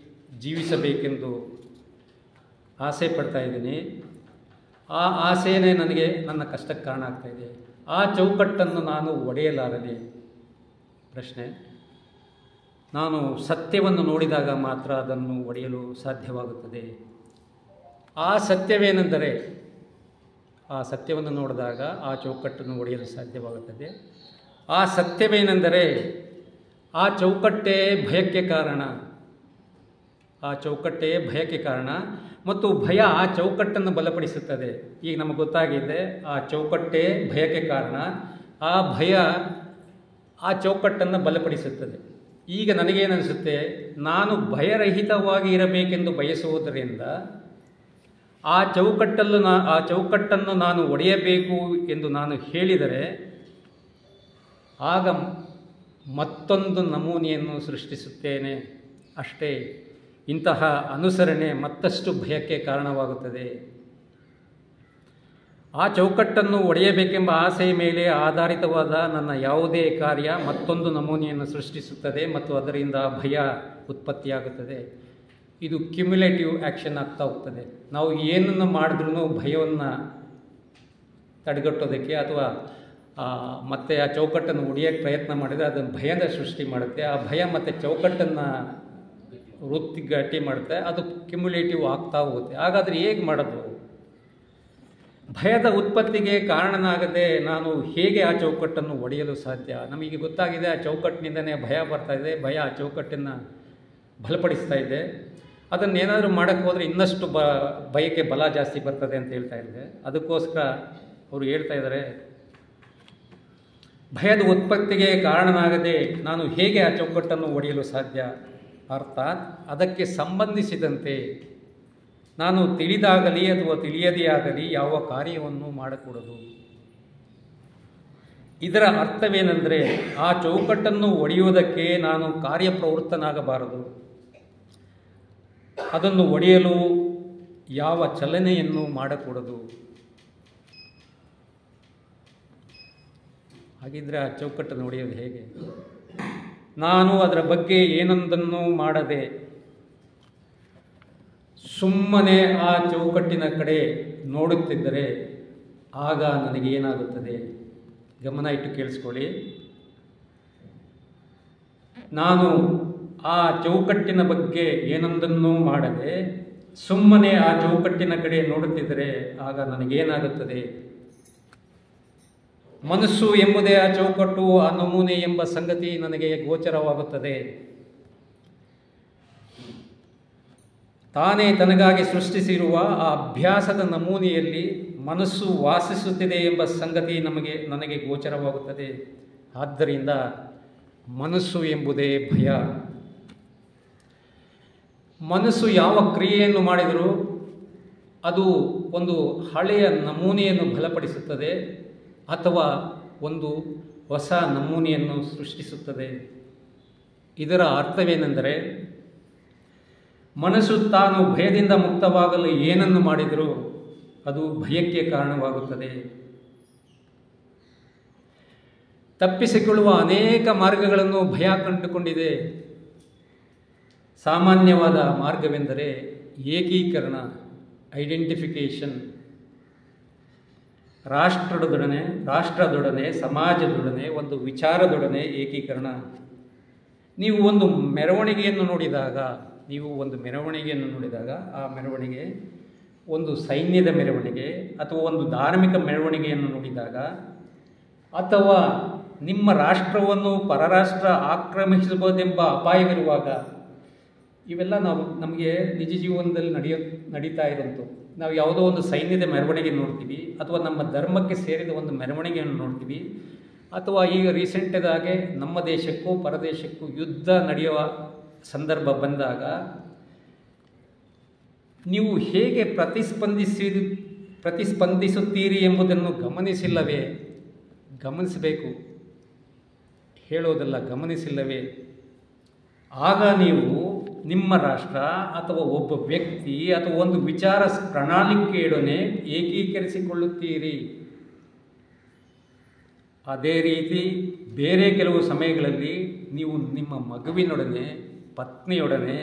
ಜೀವಿಸಬೇಕೆಂದು ಆಸೆ ಪಡ್ತಾ ಇದ್ದೀನಿ. ಆ ಆಸೆಯೇ ನನಗೆ ನನ್ನ ಕಷ್ಟಕ್ಕೆ ಕಾರಣ ಆಗ್ತಾಯಿದೆ. ಆ ಚೌಕಟ್ಟನ್ನು ನಾನು ಒಡೆಯಲಾರದೆ. ಪ್ರಶ್ನೆ, ನಾನು ಸತ್ಯವನ್ನು ನೋಡಿದಾಗ ಮಾತ್ರ ಅದನ್ನು ಒಡೆಯಲು ಸಾಧ್ಯವಾಗುತ್ತದೆ. ಆ ಸತ್ಯವೇನೆಂದರೆ, ಆ ಸತ್ಯವನ್ನು ನೋಡಿದಾಗ ಆ ಚೌಕಟ್ಟನ್ನು ಒಡೆಯಲು ಸಾಧ್ಯವಾಗುತ್ತದೆ. ಆ ಸತ್ಯವೇನೆಂದರೆ ಆ ಚೌಕಟ್ಟೇ ಭಯಕ್ಕೆ ಕಾರಣ. ಆ ಚೌಕಟ್ಟೇ ಭಯಕ್ಕೆ ಕಾರಣ ಮತ್ತು ಭಯ ಆ ಚೌಕಟ್ಟನ್ನು ಬಲಪಡಿಸುತ್ತದೆ. ಈಗ ನಮಗೆ ಗೊತ್ತಾಗಿದೆ, ಆ ಚೌಕಟ್ಟೇ ಭಯಕ್ಕೆ ಕಾರಣ, ಆ ಭಯ ಆ ಚೌಕಟ್ಟನ್ನು ಬಲಪಡಿಸುತ್ತದೆ. ಈಗ ನನಗೇನಿಸುತ್ತೆ, ನಾನು ಭಯರಹಿತವಾಗಿ ಇರಬೇಕೆಂದು ಬಯಸುವುದರಿಂದ ಆ ಚೌಕಟ್ಟನ್ನು ನಾನು ಒಡೆಯಬೇಕು ಎಂದು ನಾನು ಹೇಳಿದರೆ ಆಗ ಮತ್ತೊಂದು ನಮೂನೆಯನ್ನು ಸೃಷ್ಟಿಸುತ್ತೇನೆ ಅಷ್ಟೇ. ಇಂತಹ ಅನುಸರಣೆ ಮತ್ತಷ್ಟು ಭಯಕ್ಕೆ ಕಾರಣವಾಗುತ್ತದೆ. ಆ ಚೌಕಟ್ಟನ್ನು ಒಡೆಯಬೇಕೆಂಬ ಆಸೆಯ ಮೇಲೆ ಆಧಾರಿತವಾದ ನನ್ನ ಯಾವುದೇ ಕಾರ್ಯ ಮತ್ತೊಂದು ನಮೂನೆಯನ್ನು ಸೃಷ್ಟಿಸುತ್ತದೆ ಮತ್ತು ಅದರಿಂದ ಭಯ ಉತ್ಪತ್ತಿಯಾಗುತ್ತದೆ. ಇದು ಕ್ಯುಮ್ಯುಲೇಟಿವ್ ಆ್ಯಕ್ಷನ್ ಆಗ್ತಾ ಹೋಗ್ತದೆ. ನಾವು ಏನನ್ನು ಮಾಡಿದ್ರೂ ಭಯವನ್ನು ತಡೆಗಟ್ಟೋದಕ್ಕೆ ಅಥವಾ ಮತ್ತೆ ಆ ಚೌಕಟ್ಟನ್ನು ಒಡೆಯೋಕ್ಕೆ ಪ್ರಯತ್ನ ಮಾಡಿದರೆ ಅದನ್ನು ಭಯದ ಸೃಷ್ಟಿ ಮಾಡುತ್ತೆ. ಆ ಭಯ ಮತ್ತು ಚೌಕಟ್ಟನ್ನು ಗಟ್ಟಿ ಮಾಡುತ್ತೆ. ಅದು ಕ್ಯುಮ್ಯುಲೇಟಿವ್ ಆಗ್ತಾ ಹೋಗುತ್ತೆ. ಹಾಗಾದರೆ ಹೇಗೆ ಮಾಡೋದು? ಭಯದ ಉತ್ಪತ್ತಿಗೆ ಕಾರಣನಾಗದೆ ನಾನು ಹೇಗೆ ಆ ಚೌಕಟ್ಟನ್ನು ಒಡೆಯಲು ಸಾಧ್ಯ? ನಮಗೆ ಗೊತ್ತಾಗಿದೆ, ಆ ಚೌಕಟ್ಟಿನಿಂದನೇ ಭಯ ಬರ್ತಾ ಇದೆ, ಭಯ ಆ ಚೌಕಟ್ಟನ್ನು ಬಲಪಡಿಸ್ತಾ ಇದೆ. ಅದನ್ನೇನಾದರೂ ಮಾಡೋಕ್ಕೆ ಹೋದರೆ ಇನ್ನಷ್ಟು ಭಯಕ್ಕೆ ಬಲ ಜಾಸ್ತಿ ಬರ್ತದೆ ಅಂತ ಹೇಳ್ತಾ ಇದ್ದೆ. ಅದಕ್ಕೋಸ್ಕರ ಅವರು ಹೇಳ್ತಾ ಇದ್ದಾರೆ, ಭಯದ ಉತ್ಪತ್ತಿಗೆ ಕಾರಣನಾಗದೆ ನಾನು ಹೇಗೆ ಆ ಚೌಕಟ್ಟನ್ನು ಒಡೆಯಲು ಸಾಧ್ಯ? ಅರ್ಥಾತ್ ಅದಕ್ಕೆ ಸಂಬಂಧಿಸಿದಂತೆ ನಾನು ತಿಳಿದಾಗಲಿ ಅಥವಾ ತಿಳಿಯದೇ ಆಗಲಿ ಯಾವ ಕಾರ್ಯವನ್ನು ಮಾಡಕೂಡದು. ಇದರ ಅರ್ಥವೇನೆಂದರೆ, ಆ ಚೌಕಟ್ಟನ್ನು ಒಡೆಯುವುದಕ್ಕೆ ನಾನು ಕಾರ್ಯಪ್ರವೃತ್ತನಾಗಬಾರದು. ಅದನ್ನು ಒಡೆಯಲು ಯಾವ ಚಲನೆಯನ್ನು ಮಾಡಕೂಡದು. ಹಾಗಿದ್ರೆ ಆ ಚೌಕಟ್ಟನ್ನು ಒಡೆಯೋದು ಹೇಗೆ? ನಾನು ಅದರ ಬಗ್ಗೆ ಏನೊಂದನ್ನು ಮಾಡದೆ ಸುಮ್ಮನೆ ಆ ಚೌಕಟ್ಟಿನ ಕಡೆ ನೋಡುತ್ತಿದ್ದರೆ ಆಗ ನನಗೇನಾಗುತ್ತದೆ? ಗಮನ ಇಟ್ಟು ಕೇಳಿಸ್ಕೊಳ್ಳಿ. ನಾನು ಆ ಚೌಕಟ್ಟಿನ ಬಗ್ಗೆ ಏನೊಂದನ್ನು ಮಾಡದೆ ಸುಮ್ಮನೆ ಆ ಚೌಕಟ್ಟಿನ ಕಡೆ ನೋಡುತ್ತಿದ್ದರೆ ಆಗ ನನಗೇನಾಗುತ್ತದೆ? ಮನಸ್ಸು ಎಂಬುದೇ ಆ ಚೌಕಟ್ಟು, ಆ ನಮೂನೆ ಎಂಬ ಸಂಗತಿ ನನಗೆ ಗೋಚರವಾಗುತ್ತದೆ. ತಾನೇ ತನಗಾಗಿ ಸೃಷ್ಟಿಸಿರುವ ಆ ಅಭ್ಯಾಸದ ನಮೂನೆಯಲ್ಲಿ ಮನಸ್ಸು ವಾಸಿಸುತ್ತಿದೆ ಎಂಬ ಸಂಗತಿ ನನಗೆ ಗೋಚರವಾಗುತ್ತದೆ. ಆದ್ದರಿಂದ ಮನಸ್ಸು ಎಂಬುದೇ ಭಯ. ಮನಸ್ಸು ಯಾವ ಕ್ರಿಯೆಯನ್ನು ಮಾಡಿದರೂ ಅದು ಒಂದು ಹಳೆಯ ನಮೂನೆಯನ್ನು ಬಲಪಡಿಸುತ್ತದೆ ಅಥವಾ ಒಂದು ಹೊಸ ನಮೂನೆಯನ್ನು ಸೃಷ್ಟಿಸುತ್ತದೆ. ಇದರ ಅರ್ಥವೇನೆಂದರೆ, ಮನಸ್ಸು ತಾನು ಭಯದಿಂದ ಮುಕ್ತವಾಗಲು ಏನನ್ನು ಮಾಡಿದರೂ ಅದು ಭಯಕ್ಕೆ ಕಾರಣವಾಗುತ್ತದೆ. ತಪ್ಪಿಸಿಕೊಳ್ಳುವ ಅನೇಕ ಮಾರ್ಗಗಳನ್ನು ಭಯ ಕಂಡುಕೊಂಡಿದೆ. ಸಾಮಾನ್ಯವಾದ ಮಾರ್ಗವೆಂದರೆ ಏಕೀಕರಣ, ಐಡೆಂಟಿಫಿಕೇಷನ್. ರಾಷ್ಟ್ರದೊಡನೆ, ಸಮಾಜದೊಡನೆ, ಒಂದು ವಿಚಾರದೊಡನೆ ಏಕೀಕರಣ. ನೀವು ಒಂದು ಮೆರವಣಿಗೆಯನ್ನು ನೋಡಿದಾಗ ಆ ಮೆರವಣಿಗೆ ಒಂದು ಸೈನ್ಯದ ಮೆರವಣಿಗೆ ಅಥವಾ ಒಂದು ಧಾರ್ಮಿಕ ಮೆರವಣಿಗೆಯನ್ನು ನೋಡಿದಾಗ, ಅಥವಾ ನಿಮ್ಮ ರಾಷ್ಟ್ರವನ್ನು ಪರರಾಷ್ಟ್ರ ಆಕ್ರಮಿಸಬಹುದೆಂಬ ಅಪಾಯವಿರುವಾಗ, ಇವೆಲ್ಲ ನಮಗೆ ನಿಜ ಜೀವನದಲ್ಲಿ ನಡೀತಾ ಇರೋಂಥ, ನಾವು ಯಾವುದೋ ಒಂದು ಸೈನ್ಯದ ಮೆರವಣಿಗೆ ನೋಡ್ತೀವಿ, ಅಥವಾ ನಮ್ಮ ಧರ್ಮಕ್ಕೆ ಸೇರಿದ ಒಂದು ಮೆರವಣಿಗೆಯನ್ನು ನೋಡ್ತೀವಿ, ಅಥವಾ ಈಗ ರೀಸೆಂಟದಾಗೆ ನಮ್ಮ ದೇಶಕ್ಕೂ ಪರದೇಶಕ್ಕೂ ಯುದ್ಧ ನಡೆಯುವ ಸಂದರ್ಭ ಬಂದಾಗ ನೀವು ಹೇಗೆ ಪ್ರತಿಸ್ಪಂದಿಸುತ್ತೀರಿ ಎಂಬುದನ್ನು ಗಮನಿಸಿಲ್ಲವೇ? ಗಮನಿಸಬೇಕು, ಹೇಳೋದಲ್ಲ, ಗಮನಿಸಿಲ್ಲವೇ? ಆಗ ನೀವು ನಿಮ್ಮ ರಾಷ್ಟ್ರ ಅಥವಾ ಒಬ್ಬ ವ್ಯಕ್ತಿ ಅಥವಾ ಒಂದು ವಿಚಾರ ಪ್ರಣಾಳಿಕೆಯೊಡನೆ ಏಕೀಕರಿಸಿಕೊಳ್ಳುತ್ತೀರಿ. ಅದೇ ರೀತಿ ಬೇರೆ ಕೆಲವು ಸಮಯಗಳಲ್ಲಿ ನೀವು ನಿಮ್ಮ ಮಗುವಿನೊಡನೆ, ಪತ್ನಿಯೊಡನೆ,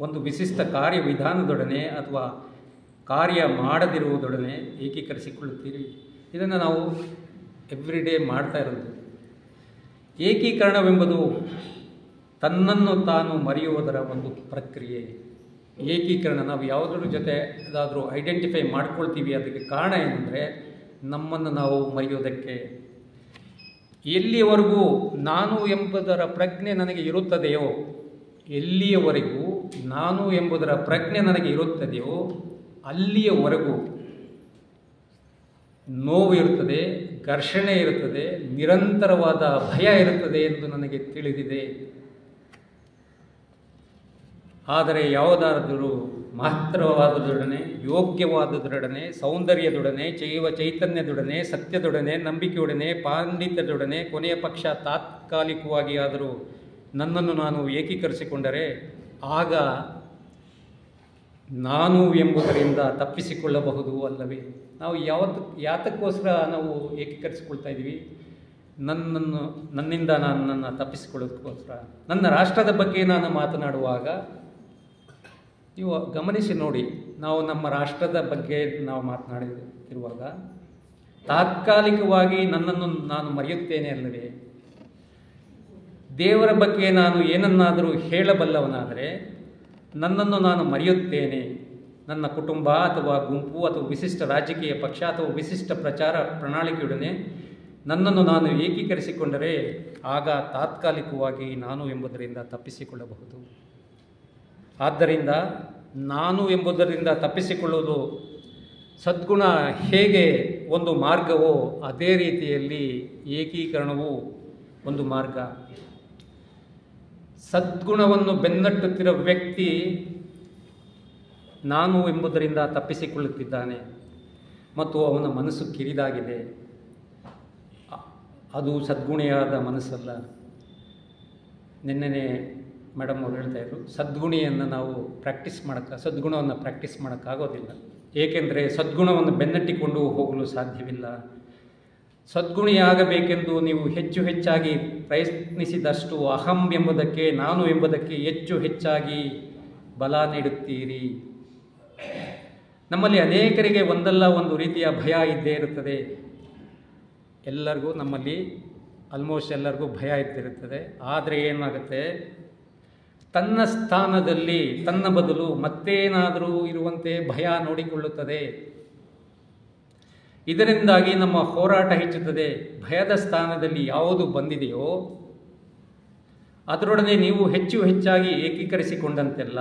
ಒಂದು ವಿಶಿಷ್ಟ ಕಾರ್ಯವಿಧಾನದೊಡನೆ ಅಥವಾ ಕಾರ್ಯ ಮಾಡದಿರುವುದೊಡನೆ ಏಕೀಕರಿಸಿಕೊಳ್ಳುತ್ತೀರಿ. ಇದನ್ನು ನಾವು ಎವ್ರಿಡೇ ಮಾಡ್ತಾ ಇರೋದು. ಏಕೀಕರಣವೆಂಬುದು ತನ್ನನ್ನು ತಾನು ಮರೆಯುವುದರ ಒಂದು ಪ್ರಕ್ರಿಯೆ. ಏಕೀಕರಣ, ನಾವು ಯಾವುದ್ರ ಜೊತೆ ಅದಾದರೂ ಐಡೆಂಟಿಫೈ ಮಾಡ್ಕೊಳ್ತೀವಿ, ಅದಕ್ಕೆ ಕಾರಣ ಏನಂದರೆ ನಮ್ಮನ್ನು ನಾವು ಮರೆಯೋದಕ್ಕೆ. ಎಲ್ಲಿಯವರೆಗೂ ನಾನು ಎಂಬುದರ ಪ್ರಜ್ಞೆ ನನಗೆ ಇರುತ್ತದೆಯೋ, ಎಲ್ಲಿಯವರೆಗೂ ನಾನು ಎಂಬುದರ ಪ್ರಜ್ಞೆ ನನಗೆ ಇರುತ್ತದೆಯೋ ಅಲ್ಲಿಯವರೆಗೂ ನೋವು ಇರುತ್ತದೆ, ಘರ್ಷಣೆ ಇರುತ್ತದೆ, ನಿರಂತರವಾದ ಭಯ ಇರುತ್ತದೆ ಎಂದು ನನಗೆ ತಿಳಿದಿದೆ. ಆದರೆ ಯಾವುದಾದರೂ ಮಹತ್ತರವಾದದೊಡನೆ, ಯೋಗ್ಯವಾದದೊಡನೆ, ಸೌಂದರ್ಯದೊಡನೆ, ಚೈತನ್ಯದೊಡನೆ, ಸತ್ಯದೊಡನೆ, ನಂಬಿಕೆಯೊಡನೆ, ಪಾಂಡಿತ್ಯದೊಡನೆ, ಕೊನೆಯ ಪಕ್ಷ ತಾತ್ಕಾಲಿಕವಾಗಿ ಆದರೂ ನನ್ನನ್ನು ನಾನು ಏಕೀಕರಿಸಿಕೊಂಡರೆ ಆಗ ನಾನು ಎಂಬುದರಿಂದ ತಪ್ಪಿಸಿಕೊಳ್ಳಬಹುದು ಅಲ್ಲವೇ? ನಾವು ಯಾತಕ್ಕೋಸ್ಕರ ನಾವು ಏಕೀಕರಿಸಿಕೊಳ್ತಾ ಇದ್ದೀವಿ? ನನ್ನಿಂದ ನನ್ನನ್ನು ತಪ್ಪಿಸಿಕೊಳ್ಳೋದಕ್ಕೋಸ್ಕರ. ನನ್ನ ರಾಷ್ಟ್ರದ ಬಗ್ಗೆ ನಾನು ಮಾತನಾಡುವಾಗ ನೀವು ಗಮನಿಸಿ ನೋಡಿ, ನಾವು ನಮ್ಮ ರಾಷ್ಟ್ರದ ಬಗ್ಗೆ ನಾವು ಮಾತನಾಡಿರುವಾಗ ತಾತ್ಕಾಲಿಕವಾಗಿ ನನ್ನನ್ನು ನಾನು ಮರೆಯುತ್ತೇನೆ ಅಲ್ಲವೇ? ದೇವರ ಬಗ್ಗೆ ನಾನು ಏನನ್ನಾದರೂ ಹೇಳಬಲ್ಲವನಾದರೆ ನನ್ನನ್ನು ನಾನು ಮರೆಯುತ್ತೇನೆ. ನನ್ನ ಕುಟುಂಬ ಅಥವಾ ಗುಂಪು ಅಥವಾ ವಿಶಿಷ್ಟ ರಾಜಕೀಯ ಪಕ್ಷ ಅಥವಾ ವಿಶಿಷ್ಟ ಪ್ರಚಾರ ಪ್ರಣಾಳಿಕೆಯೊಡನೆ ನನ್ನನ್ನು ನಾನು ಏಕೀಕರಿಸಿಕೊಂಡರೆ ಆಗ ತಾತ್ಕಾಲಿಕವಾಗಿ ನಾನು ಎಂಬುದರಿಂದ ತಪ್ಪಿಸಿಕೊಳ್ಳಬಹುದು. ಆದ್ದರಿಂದ ನಾನು ಎಂಬುದರಿಂದ ತಪ್ಪಿಸಿಕೊಳ್ಳುವುದು ಸದ್ಗುಣ ಹೇಗೆ ಒಂದು ಮಾರ್ಗವೋ ಅದೇ ರೀತಿಯಲ್ಲಿ ಏಕೀಕರಣವು ಒಂದು ಮಾರ್ಗ. ಸದ್ಗುಣವನ್ನು ಬೆನ್ನಟ್ಟುತ್ತಿರುವ ವ್ಯಕ್ತಿ ನಾನು ಎಂಬುದರಿಂದ ತಪ್ಪಿಸಿಕೊಳ್ಳುತ್ತಿದ್ದಾನೆ ಮತ್ತು ಅವನ ಮನಸ್ಸು ಕಿರಿದಾಗಿದೆ. ಅದು ಸದ್ಗುಣಿಯಾದ ಮನಸ್ಸಲ್ಲ. ನಿನ್ನೆ ಮೇಡಮ್ ಅವ್ರು ಹೇಳ್ತಾಯಿದ್ರು, ಸದ್ಗುಣಿಯನ್ನು ನಾವು ಸದ್ಗುಣವನ್ನು ಪ್ರಾಕ್ಟೀಸ್ ಮಾಡೋಕ್ಕಾಗೋದಿಲ್ಲ. ಏಕೆಂದರೆ ಸದ್ಗುಣವನ್ನು ಬೆನ್ನಟ್ಟಿಕೊಂಡು ಹೋಗಲು ಸಾಧ್ಯವಿಲ್ಲ. ಸದ್ಗುಣಿಯಾಗಬೇಕೆಂದು ನೀವು ಹೆಚ್ಚು ಹೆಚ್ಚಾಗಿ ಪ್ರಯತ್ನಿಸಿದಷ್ಟು ಅಹಂ ಎಂಬುದಕ್ಕೆ, ನಾನು ಎಂಬುದಕ್ಕೆ ಹೆಚ್ಚು ಹೆಚ್ಚಾಗಿ ಬಲ ನೀಡುತ್ತೀರಿ. ನಮ್ಮಲ್ಲಿ ಅನೇಕರಿಗೆ ಒಂದಲ್ಲ ಒಂದು ರೀತಿಯ ಭಯ ಇದ್ದೇ ಇರುತ್ತದೆ. ಎಲ್ಲರಿಗೂ, ನಮ್ಮಲ್ಲಿ ಆಲ್ಮೋಸ್ಟ್ ಎಲ್ಲರಿಗೂ ಭಯ ಇದ್ದಿರುತ್ತದೆ. ಆದರೆ ಏನಾಗುತ್ತೆ, ತನ್ನ ಸ್ಥಾನದಲ್ಲಿ ತನ್ನ ಬದಲು ಮತ್ತೇನಾದರೂ ಇರುವಂತೆ ಭಯ ನೋಡಿಕೊಳ್ಳುತ್ತದೆ. ಇದರಿಂದಾಗಿ ನಮ್ಮ ಹೋರಾಟ ಹೆಚ್ಚುತ್ತದೆ. ಭಯದ ಸ್ಥಾನದಲ್ಲಿ ಯಾವುದು ಬಂದಿದೆಯೋ ಅದರೊಡನೆ ನೀವು ಹೆಚ್ಚು ಹೆಚ್ಚಾಗಿ ಏಕೀಕರಿಸಿಕೊಂಡಂತೆಲ್ಲ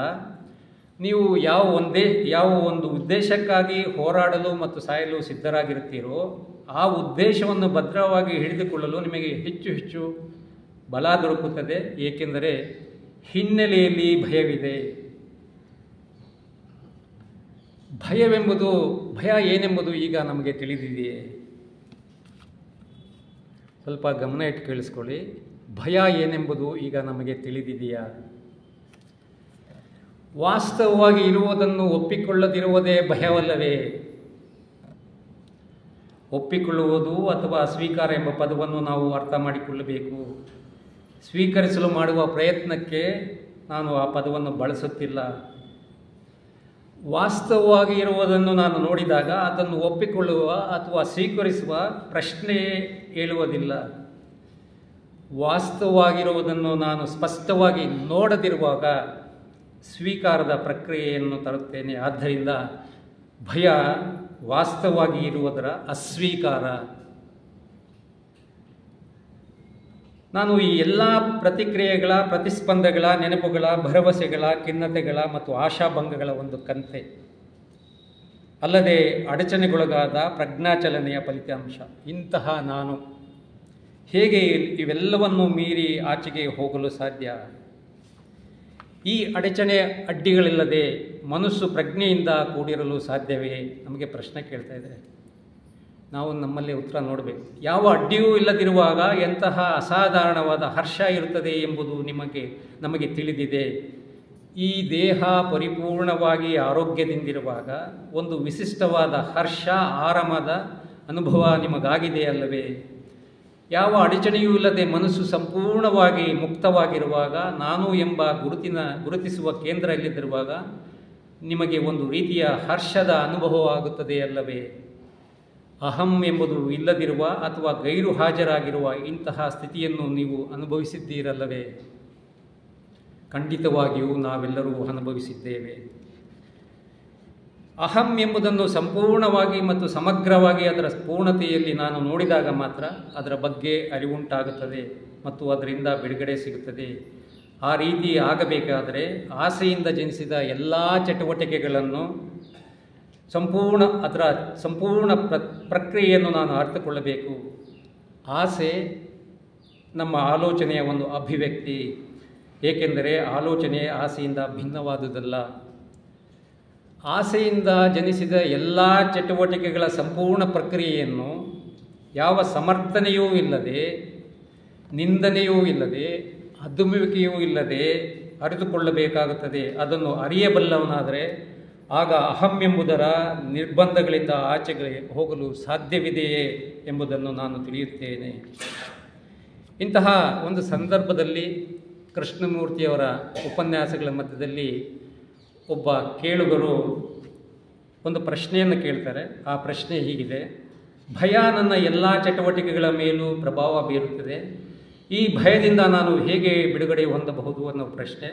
ನೀವು ಯಾವ ಒಂದು ಉದ್ದೇಶಕ್ಕಾಗಿ ಹೋರಾಡಲು ಮತ್ತು ಸಾಯಲು ಸಿದ್ಧರಾಗಿರುತ್ತೀರೋ ಆ ಉದ್ದೇಶವನ್ನು ಭದ್ರವಾಗಿ ಹಿಡಿದುಕೊಳ್ಳಲು ನಿಮಗೆ ಹೆಚ್ಚು ಹೆಚ್ಚು ಬಲ ದೊರಕುತ್ತದೆ. ಏಕೆಂದರೆ ಹಿನ್ನೆಲೆಯಲ್ಲಿ ಭಯವಿದೆ. ಭಯ ಏನೆಂಬುದು ಈಗ ನಮಗೆ ತಿಳಿದಿದೆಯೇ? ಸ್ವಲ್ಪ ಗಮನ ಇಟ್ಟು ಕೇಳಿಸ್ಕೊಳ್ಳಿ. ಭಯ ಏನೆಂಬುದು ಈಗ ನಮಗೆ ತಿಳಿದಿದೆಯಾ? ವಾಸ್ತವವಾಗಿ ಇರುವುದನ್ನು ಒಪ್ಪಿಕೊಳ್ಳದಿರುವುದೇ ಭಯವಲ್ಲವೇ? ಒಪ್ಪಿಕೊಳ್ಳುವುದು ಅಥವಾ ಸ್ವೀಕಾರ ಎಂಬ ಪದವನ್ನು ನಾವು ಅರ್ಥ ಮಾಡಿಕೊಳ್ಳಬೇಕು. ಸ್ವೀಕರಿಸಲು ಮಾಡುವ ಪ್ರಯತ್ನಕ್ಕೆ ನಾನು ಆ ಪದವನ್ನು ಬಳಸುತ್ತಿಲ್ಲ. ವಾಸ್ತವವಾಗಿ ಇರುವುದನ್ನು ನಾನು ನೋಡಿದಾಗ ಅದನ್ನು ಒಪ್ಪಿಕೊಳ್ಳುವ ಅಥವಾ ಸ್ವೀಕರಿಸುವ ಪ್ರಶ್ನೆಯೇ ಹೇಳುವುದಿಲ್ಲ. ವಾಸ್ತವವಾಗಿರುವುದನ್ನು ನಾನು ಸ್ಪಷ್ಟವಾಗಿ ನೋಡದಿರುವಾಗ ಸ್ವೀಕಾರದ ಪ್ರಕ್ರಿಯೆಯನ್ನು ತರುತ್ತೇನೆ. ಆದ್ದರಿಂದ ಭಯ ವಾಸ್ತವವಾಗಿ ಇರುವುದರ ಅಸ್ವೀಕಾರ. ನಾನು ಈ ಎಲ್ಲ ಪ್ರತಿಕ್ರಿಯೆಗಳ, ಪ್ರತಿಸ್ಪಂದಗಳ, ನೆನಪುಗಳ, ಭರವಸೆಗಳ, ಖಿನ್ನತೆಗಳ ಮತ್ತು ಆಶಾಭಂಗಗಳ ಒಂದು ಕಂತೆ, ಅಲ್ಲದೆ ಅಡಚಣೆಗೊಳಗಾದ ಪ್ರಜ್ಞಾಚಲನೆಯ ಫಲಿತಾಂಶ. ಇಂತಹ ನಾನು ಹೇಗೆ ಇವೆಲ್ಲವನ್ನು ಮೀರಿ ಆಚೆಗೆ ಹೋಗಲು ಸಾಧ್ಯ? ಈ ಅಡಚಣೆ ಅಡ್ಡಿಗಳಿಲ್ಲದೆ ಮನಸ್ಸು ಪ್ರಜ್ಞೆಯಿಂದ ಕೂಡಿರಲು ಸಾಧ್ಯವೇ? ನಮಗೆ ಪ್ರಶ್ನೆ ಕೇಳ್ತಾ ಇದ್ದಾರೆ. ನಾವು ನಮ್ಮಲ್ಲಿ ಉತ್ತರ ನೋಡಬೇಕು. ಯಾವ ಅಡ್ಡಿಯೂ ಇಲ್ಲದಿರುವಾಗ ಎಂತಹ ಅಸಾಧಾರಣವಾದ ಹರ್ಷ ಇರುತ್ತದೆ ಎಂಬುದು ನಮಗೆ ತಿಳಿದಿದೆ. ಈ ದೇಹ ಪರಿಪೂರ್ಣವಾಗಿ ಆರೋಗ್ಯದಿಂದಿರುವಾಗ ಒಂದು ವಿಶಿಷ್ಟವಾದ ಹರ್ಷ, ಆರಾಮದ ಅನುಭವ ನಿಮಗಾಗಿದೆಯಲ್ಲವೇ? ಯಾವ ಅಡಚಣೆಯೂ ಇಲ್ಲದೆ ಮನಸ್ಸು ಸಂಪೂರ್ಣವಾಗಿ ಮುಕ್ತವಾಗಿರುವಾಗ, ನಾನು ಎಂಬ ಗುರುತಿಸುವ ಕೇಂದ್ರ ಇಲ್ಲದಿರುವಾಗ ನಿಮಗೆ ಒಂದು ರೀತಿಯ ಹರ್ಷದ ಅನುಭವವಾಗುತ್ತದೆ ಅಲ್ಲವೇ? ಅಹಂ ಎಂಬುದು ಇಲ್ಲದಿರುವ ಅಥವಾ ಗೈರು ಹಾಜರಾಗಿರುವ ಇಂತಹ ಸ್ಥಿತಿಯನ್ನು ನೀವು ಅನುಭವಿಸಿದ್ದೀರಲ್ಲವೇ? ಖಂಡಿತವಾಗಿಯೂ ನಾವೆಲ್ಲರೂ ಅನುಭವಿಸಿದ್ದೇವೆ. ಅಹಂ ಎಂಬುದನ್ನು ಸಂಪೂರ್ಣವಾಗಿ ಮತ್ತು ಸಮಗ್ರವಾಗಿ ಅದರ ಪೂರ್ಣತೆಯಲ್ಲಿ ನಾನು ನೋಡಿದಾಗ ಮಾತ್ರ ಅದರ ಬಗ್ಗೆ ಅರಿವುಂಟಾಗುತ್ತದೆ ಮತ್ತು ಅದರಿಂದ ಬಿಡುಗಡೆ ಸಿಗುತ್ತದೆ. ಆ ರೀತಿ ಆಗಬೇಕಾದರೆ ಆಸೆಯಿಂದ ಜನಿಸಿದ ಎಲ್ಲ ಚಟುವಟಿಕೆಗಳನ್ನು ಅದರ ಸಂಪೂರ್ಣ ಪ್ರಕ್ರಿಯೆಯನ್ನು ನಾನು ಅರ್ಥಕೊಳ್ಳಬೇಕು. ಆಸೆ ನಮ್ಮ ಆಲೋಚನೆಯ ಒಂದು ಅಭಿವ್ಯಕ್ತಿ, ಏಕೆಂದರೆ ಆಲೋಚನೆ ಆಸೆಯಿಂದ ಭಿನ್ನವಾದುದಲ್ಲ. ಆಸೆಯಿಂದ ಜನಿಸಿದ ಎಲ್ಲ ಚಟುವಟಿಕೆಗಳ ಸಂಪೂರ್ಣ ಪ್ರಕ್ರಿಯೆಯನ್ನು ಯಾವ ಸಮರ್ಥನೆಯೂ ಇಲ್ಲದೆ, ನಿಂದನೆಯೂ ಇಲ್ಲದೆ, ಅದುಮುವಿಕೆಯೂ ಇಲ್ಲದೆ ಅರಿತುಕೊಳ್ಳಬೇಕಾಗುತ್ತದೆ. ಅದನ್ನು ಅರಿಯಬಲ್ಲವನಾದರೆ ಆಗ ಅಹಂ ಎಂಬುದರ ನಿರ್ಬಂಧಗಳಿಂದ ಆಚೆಗೆ ಹೋಗಲು ಸಾಧ್ಯವಿದೆಯೇ ಎಂಬುದನ್ನು ನಾನು ತಿಳಿಯುತ್ತೇನೆ. ಇಂತಹ ಒಂದು ಸಂದರ್ಭದಲ್ಲಿ ಕೃಷ್ಣಮೂರ್ತಿಯವರ ಉಪನ್ಯಾಸಗಳ ಮಧ್ಯದಲ್ಲಿ ಒಬ್ಬ ಕೇಳುಗರು ಒಂದು ಪ್ರಶ್ನೆಯನ್ನು ಕೇಳ್ತಾರೆ. ಆ ಪ್ರಶ್ನೆ ಹೀಗಿದೆ: ಭಯ ನನ್ನ ಎಲ್ಲ ಚಟುವಟಿಕೆಗಳ ಮೇಲೂ ಪ್ರಭಾವ ಬೀರುತ್ತದೆ. ಈ ಭಯದಿಂದ ನಾನು ಹೇಗೆ ಬಿಡುಗಡೆ ಹೊಂದಬಹುದು ಅನ್ನೋ ಪ್ರಶ್ನೆ.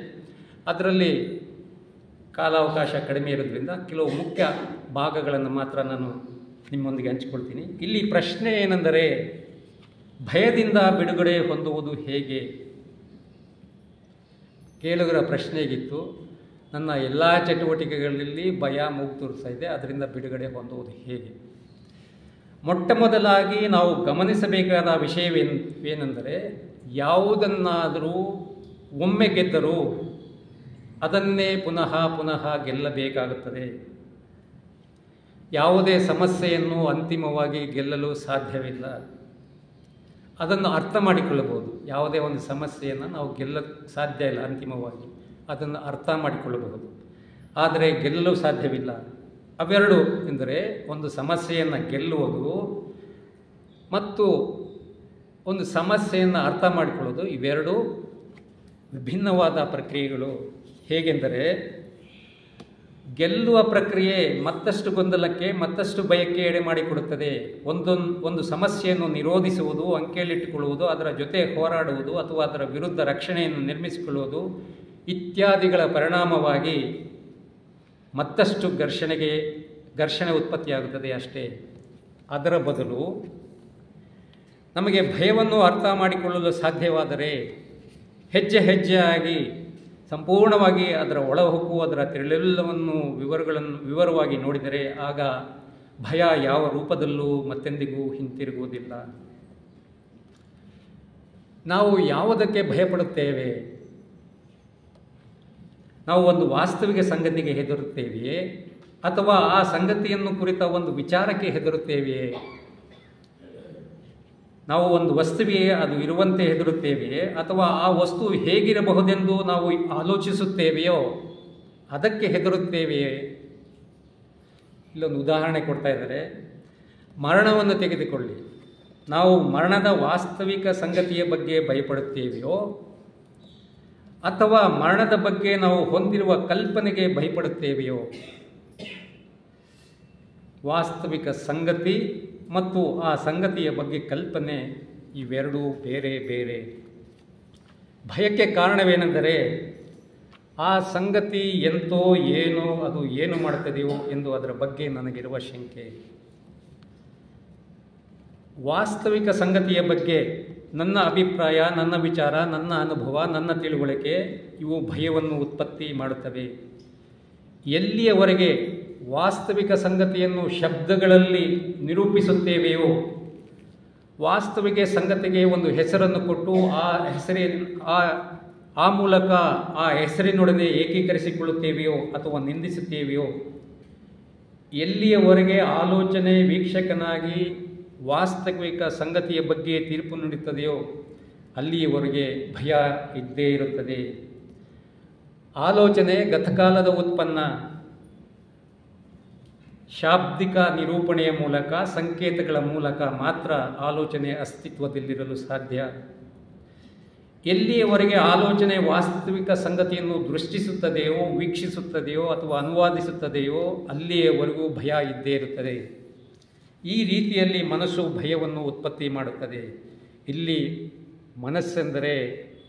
ಅದರಲ್ಲಿ ಕಾಲಾವಕಾಶ ಕಡಿಮೆ ಇರೋದ್ರಿಂದ ಕೆಲವು ಮುಖ್ಯ ಭಾಗಗಳನ್ನು ಮಾತ್ರ ನಾನು ನಿಮ್ಮೊಂದಿಗೆ ಹಂಚಿಕೊಳ್ತೀನಿ. ಇಲ್ಲಿ ಪ್ರಶ್ನೆ ಏನೆಂದರೆ, ಭಯದಿಂದ ಬಿಡುಗಡೆ ಹೊಂದುವುದು ಹೇಗೆ? ಕೇಳುಗರ ಪ್ರಶ್ನೆಗಿತ್ತು, ನನ್ನ ಎಲ್ಲ ಚಟುವಟಿಕೆಗಳಲ್ಲಿ ಭಯ ಮೂಗು ತೋರಿಸ್ತಾ ಇದೆ, ಅದರಿಂದ ಬಿಡುಗಡೆ ಹೊಂದುವುದು ಹೇಗೆ? ಮೊಟ್ಟ ಮೊದಲಾಗಿ ನಾವು ಗಮನಿಸಬೇಕಾದ ವಿಷಯವೇನೆಂದರೆ, ಯಾವುದನ್ನಾದರೂ ಒಮ್ಮೆ ಗೆದ್ದರೂ ಅದನ್ನೇ ಪುನಃ ಪುನಃ ಗೆಲ್ಲಬೇಕಾಗುತ್ತದೆ. ಯಾವುದೇ ಸಮಸ್ಯೆಯನ್ನು ಅಂತಿಮವಾಗಿ ಗೆಲ್ಲಲು ಸಾಧ್ಯವಿಲ್ಲ. ಅದನ್ನು ಅರ್ಥ ಮಾಡಿಕೊಳ್ಳಬಹುದು. ಯಾವುದೇ ಒಂದು ಸಮಸ್ಯೆಯನ್ನು ನಾವು ಗೆಲ್ಲಲು ಸಾಧ್ಯ ಇಲ್ಲ ಅಂತಿಮವಾಗಿ, ಅದನ್ನು ಅರ್ಥ ಮಾಡಿಕೊಳ್ಳಬಹುದು, ಆದರೆ ಗೆಲ್ಲಲು ಸಾಧ್ಯವಿಲ್ಲ. ಅವೆರಡು ಎಂದರೆ, ಒಂದು ಸಮಸ್ಯೆಯನ್ನು ಗೆಲ್ಲುವುದು ಮತ್ತು ಒಂದು ಸಮಸ್ಯೆಯನ್ನು ಅರ್ಥ ಮಾಡಿಕೊಳ್ಳೋದು, ಇವೆರಡು ವಿಭಿನ್ನವಾದ ಪ್ರಕ್ರಿಯೆಗಳು. ಹೇಗೆಂದರೆ, ಗೆಲ್ಲುವ ಪ್ರಕ್ರಿಯೆ ಮತ್ತಷ್ಟು ಗೊಂದಲಕ್ಕೆ, ಮತ್ತಷ್ಟು ಭಯಕ್ಕೆ ಎಡೆ ಮಾಡಿಕೊಡುತ್ತದೆ. ಒಂದು ಸಮಸ್ಯೆಯನ್ನು ನಿರೋಧಿಸುವುದು, ಅಂಕೆಯಲ್ಲಿಟ್ಟುಕೊಳ್ಳುವುದು, ಅದರ ಜೊತೆ ಹೋರಾಡುವುದು ಅಥವಾ ಅದರ ವಿರುದ್ಧ ರಕ್ಷಣೆಯನ್ನು ನಿರ್ಮಿಸಿಕೊಳ್ಳುವುದು ಇತ್ಯಾದಿಗಳ ಪರಿಣಾಮವಾಗಿ ಮತ್ತಷ್ಟು ಘರ್ಷಣೆ ಉತ್ಪತ್ತಿಯಾಗುತ್ತದೆ ಅಷ್ಟೇ. ಅದರ ಬದಲು ನಮಗೆ ಭಯವನ್ನು ಅರ್ಥ ಮಾಡಿಕೊಳ್ಳಲು ಸಾಧ್ಯವಾದರೆ, ಹೆಜ್ಜೆ ಹೆಜ್ಜೆಯಾಗಿ ಸಂಪೂರ್ಣವಾಗಿ ಅದರ ಒಳಹೊಕ್ಕು, ಅದರ ತಿಳೆಲ್ಲವನ್ನು ವಿವರವಾಗಿ ನೋಡಿದರೆ ಆಗ ಭಯ ಯಾವ ರೂಪದಲ್ಲೂ ಮತ್ತೆಂದಿಗೂ ಹಿಂತಿರುಗುವುದಿಲ್ಲ. ನಾವು ಯಾವುದಕ್ಕೆ ಭಯಪಡುತ್ತೇವೆ? ನಾವು ಒಂದು ವಾಸ್ತವಿಕ ಸಂಗತಿಗೆ ಹೆದರುತ್ತೇವೆಯೇ, ಅಥವಾ ಆ ಸಂಗತಿಯನ್ನು ಕುರಿತ ಒಂದು ವಿಚಾರಕ್ಕೆ ಹೆದರುತ್ತೇವೆಯೇ? ನಾವು ಒಂದು ವಸ್ತುವಿಗೆ ಅದು ಇರುವಂತೆ ಹೆದರುತ್ತೇವೆಯೇ, ಅಥವಾ ಆ ವಸ್ತು ಹೇಗಿರಬಹುದೆಂದು ನಾವು ಆಲೋಚಿಸುತ್ತೇವೆಯೋ ಅದಕ್ಕೆ ಹೆದರುತ್ತೇವೆಯೇ? ಇಲ್ಲೊಂದು ಉದಾಹರಣೆ ಕೊಡ್ತಾ ಇದ್ದಾರೆ. ಮರಣವನ್ನು ತೆಗೆದುಕೊಳ್ಳಿ. ನಾವು ಮರಣದ ವಾಸ್ತವಿಕ ಸಂಗತಿಯ ಬಗ್ಗೆ ಭಯಪಡುತ್ತೇವೆಯೋ ಅಥವಾ ಮರಣದ ಬಗ್ಗೆ ನಾವು ಹೊಂದಿರುವ ಕಲ್ಪನೆಗೆ ಭಯಪಡುತ್ತೇವೆಯೋ? ವಾಸ್ತವಿಕ ಸಂಗತಿ ಮತ್ತು ಆ ಸಂಗತಿಯ ಬಗ್ಗೆ ಕಲ್ಪನೆ ಇವೆರಡೂ ಬೇರೆ ಬೇರೆ. ಭಯಕ್ಕೆ ಕಾರಣವೇನೆಂದರೆ ಆ ಸಂಗತಿ ಎಂತೋ ಏನೋ, ಅದು ಏನು ಮಾಡುತ್ತದೆಯೋ ಎಂದು ಅದರ ಬಗ್ಗೆ ನನಗಿರುವ ಶಂಕೆ. ವಾಸ್ತವಿಕ ಸಂಗತಿಯ ಬಗ್ಗೆ ನನ್ನ ಅಭಿಪ್ರಾಯ, ನನ್ನ ವಿಚಾರ, ನನ್ನ ಅನುಭವ, ನನ್ನ ತಿಳುವಳಿಕೆ ಇವು ಭಯವನ್ನು ಉತ್ಪತ್ತಿ ಮಾಡುತ್ತವೆ. ಎಲ್ಲಿಯವರೆಗೆ ವಾಸ್ತವಿಕ ಸಂಗತಿಯನ್ನು ಶಬ್ದಗಳಲ್ಲಿ ನಿರೂಪಿಸುತ್ತೇವೆಯೋ, ವಾಸ್ತವಿಕ ಸಂಗತಿಗೆ ಒಂದು ಹೆಸರನ್ನು ಕೊಟ್ಟು ಆ ಮೂಲಕ ಆ ಹೆಸರಿನೊಡನೆ ಏಕೀಕರಿಸಿಕೊಳ್ಳುತ್ತೇವೆಯೋ ಅಥವಾ ನಿಂದಿಸುತ್ತೇವೆಯೋ, ಎಲ್ಲಿಯವರೆಗೆ ಆಲೋಚನೆ ವೀಕ್ಷಕನಾಗಿ ವಾಸ್ತವಿಕ ಸಂಗತಿಯ ಬಗ್ಗೆ ತೀರ್ಪು ನೀಡುತ್ತದೆಯೋ ಅಲ್ಲಿಯವರೆಗೆ ಭಯ ಇದ್ದೇ ಇರುತ್ತದೆ. ಆಲೋಚನೆ ಗತಕಾಲದ ಉತ್ಪನ್ನ. ಶಾಬ್ದಿಕ ನಿರೂಪಣೆಯ ಮೂಲಕ, ಸಂಕೇತಗಳ ಮೂಲಕ ಮಾತ್ರ ಆಲೋಚನೆ ಅಸ್ತಿತ್ವದಲ್ಲಿರಲು ಸಾಧ್ಯ. ಎಲ್ಲಿಯವರೆಗೆ ಆಲೋಚನೆ ವಾಸ್ತವಿಕ ಸಂಗತಿಯನ್ನು ದೃಷ್ಟಿಸುತ್ತದೆಯೋ, ವೀಕ್ಷಿಸುತ್ತದೆಯೋ ಅಥವಾ ಅನುವಾದಿಸುತ್ತದೆಯೋ ಅಲ್ಲಿಯವರೆಗೂ ಭಯ ಇದ್ದೇ ಇರುತ್ತದೆ. ಈ ರೀತಿಯಲ್ಲಿ ಮನಸ್ಸು ಭಯವನ್ನು ಉತ್ಪತ್ತಿ ಮಾಡುತ್ತದೆ. ಇಲ್ಲಿ ಮನಸ್ಸೆಂದರೆ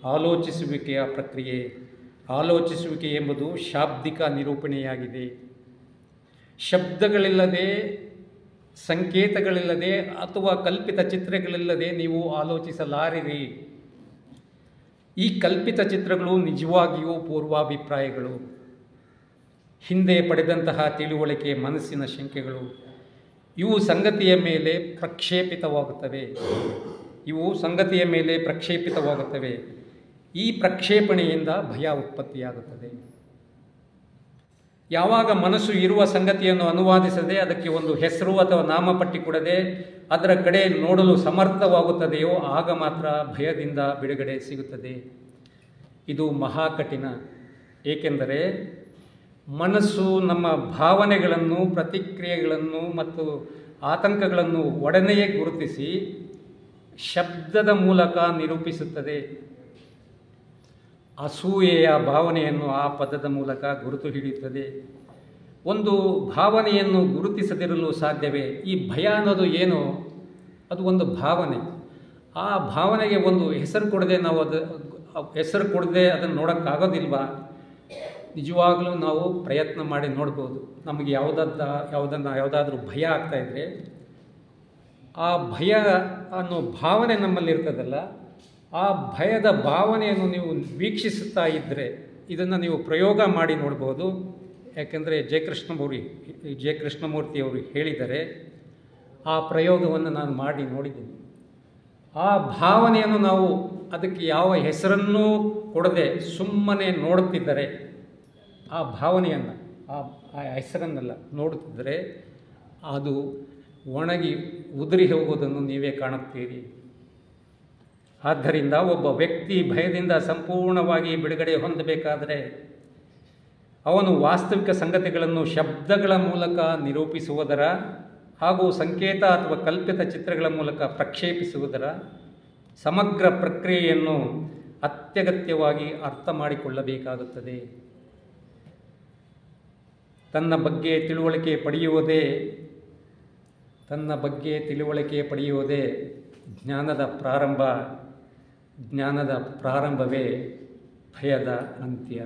ಆಲೋಚಿಸುವಿಕೆಯ ಪ್ರಕ್ರಿಯೆ. ಆಲೋಚಿಸುವಿಕೆ ಎಂಬುದು ಶಾಬ್ದಿಕ ನಿರೂಪಣೆಯಾಗಿದೆ. ಶಬ್ದಗಳಿಲ್ಲದೆ, ಸಂಕೇತಗಳಿಲ್ಲದೆ ಅಥವಾ ಕಲ್ಪಿತ ಚಿತ್ರಗಳಿಲ್ಲದೆ ನೀವು ಆಲೋಚಿಸಲಾರಿರಿ. ಈ ಕಲ್ಪಿತ ಚಿತ್ರಗಳು ನಿಜವಾಗಿಯೂ ಪೂರ್ವಾಭಿಪ್ರಾಯಗಳು, ಹಿಂದೆ ಪಡೆದಂತಹ ತಿಳುವಳಿಕೆ, ಮನಸ್ಸಿನ ಶಂಕೆಗಳು. ಇವು ಸಂಗತಿಯ ಮೇಲೆ ಪ್ರಕ್ಷೇಪಿತವಾಗುತ್ತವೆ. ಈ ಪ್ರಕ್ಷೇಪಣೆಯಿಂದ ಭಯ ಉತ್ಪತ್ತಿಯಾಗುತ್ತದೆ. ಯಾವಾಗ ಮನಸ್ಸು ಇರುವ ಸಂಗತಿಯನ್ನು ಅನುವಾದಿಸದೆ, ಅದಕ್ಕೆ ಒಂದು ಹೆಸರು ಅಥವಾ ನಾಮಪಟ್ಟಿ ಕೊಡದೆ ಅದರ ಕಡೆ ನೋಡಲು ಸಮರ್ಥವಾಗುತ್ತದೆಯೋ ಆಗ ಮಾತ್ರ ಭಯದಿಂದ ಬಿಡುಗಡೆ ಸಿಗುತ್ತದೆ. ಇದು ಮಹಾ ಕಠಿಣ. ಏಕೆಂದರೆ ಮನಸ್ಸು ನಮ್ಮ ಭಾವನೆಗಳನ್ನು, ಪ್ರತಿಕ್ರಿಯೆಗಳನ್ನು ಮತ್ತು ಆತಂಕಗಳನ್ನು ಒಡನೆಯೇ ಗುರುತಿಸಿ ಶಬ್ದದ ಮೂಲಕ ನಿರೂಪಿಸುತ್ತದೆ. ಅಸೂಯೆಯ ಭಾವನೆಯನ್ನು ಆ ಪದದ ಮೂಲಕ ಗುರುತು ಹಿಡಿಯುತ್ತದೆ. ಒಂದು ಭಾವನೆಯನ್ನು ಗುರುತಿಸದಿರಲು ಸಾಧ್ಯವೇ? ಈ ಭಯ ಅನ್ನೋದು ಏನು? ಅದು ಒಂದು ಭಾವನೆ. ಆ ಭಾವನೆಗೆ ಒಂದು ಹೆಸರು ಕೊಡದೆ ಅದನ್ನು ನೋಡೋಕ್ಕಾಗೋದಿಲ್ವಾ? ನಿಜವಾಗಲೂ ನಾವು ಪ್ರಯತ್ನ ಮಾಡಿ ನೋಡ್ಬೋದು. ನಮಗೆ ಯಾವುದಾದ್ರೂ ಭಯ ಆಗ್ತಾಯಿದ್ರೆ ಆ ಭಯ ಅನ್ನೋ ಭಾವನೆ ನಮ್ಮಲ್ಲಿರ್ತದಲ್ಲ, ಆ ಭಯದ ಭಾವನೆಯನ್ನು ನೀವು ವೀಕ್ಷಿಸುತ್ತಾ ಇದ್ದರೆ ಇದನ್ನು ನೀವು ಪ್ರಯೋಗ ಮಾಡಿ ನೋಡ್ಬೋದು. ಯಾಕೆಂದರೆ ಜೆ ಕೃಷ್ಣಮೂರ್ತಿಯವರು ಹೇಳಿದ್ದಾರೆ. ಆ ಪ್ರಯೋಗವನ್ನು ನಾನು ಮಾಡಿ ನೋಡಿದ್ದೀನಿ. ಆ ಭಾವನೆಯನ್ನು ನಾವು ಅದಕ್ಕೆ ಯಾವ ಹೆಸರನ್ನೂ ಕೊಡದೆ ಸುಮ್ಮನೆ ನೋಡುತ್ತಿದ್ದರೆ, ಆ ಭಾವನೆಯನ್ನು, ಆ ಹೆಸರನ್ನೆಲ್ಲ ನೋಡುತ್ತಿದ್ದರೆ ಅದು ಒಣಗಿ ಉದುರಿ ಹೋಗುವುದನ್ನು ನೀವೇ ಕಾಣುತ್ತೀರಿ. ಆದ್ದರಿಂದ ಒಬ್ಬ ವ್ಯಕ್ತಿ ಭಯದಿಂದ ಸಂಪೂರ್ಣವಾಗಿ ಬಿಡುಗಡೆ ಹೊಂದಬೇಕಾದರೆ ಅವನು ವಾಸ್ತವಿಕ ಸಂಗತಿಗಳನ್ನು ಶಬ್ದಗಳ ಮೂಲಕ ನಿರೂಪಿಸುವುದರ ಹಾಗೂ ಸಂಕೇತ ಅಥವಾ ಕಲ್ಪಿತ ಚಿತ್ರಗಳ ಮೂಲಕ ಪ್ರಕ್ಷೇಪಿಸುವುದರ ಸಮಗ್ರ ಪ್ರಕ್ರಿಯೆಯನ್ನು ಅತ್ಯಗತ್ಯವಾಗಿ ಅರ್ಥ ಮಾಡಿಕೊಳ್ಳಬೇಕಾಗುತ್ತದೆ. ತನ್ನ ಬಗ್ಗೆ ತಿಳುವಳಿಕೆ ಪಡೆಯುವುದೇ ಜ್ಞಾನದ ಪ್ರಾರಂಭ. ಜ್ಞಾನದ ಪ್ರಾರಂಭವೇ ಭಯದ ಅಂತ್ಯ.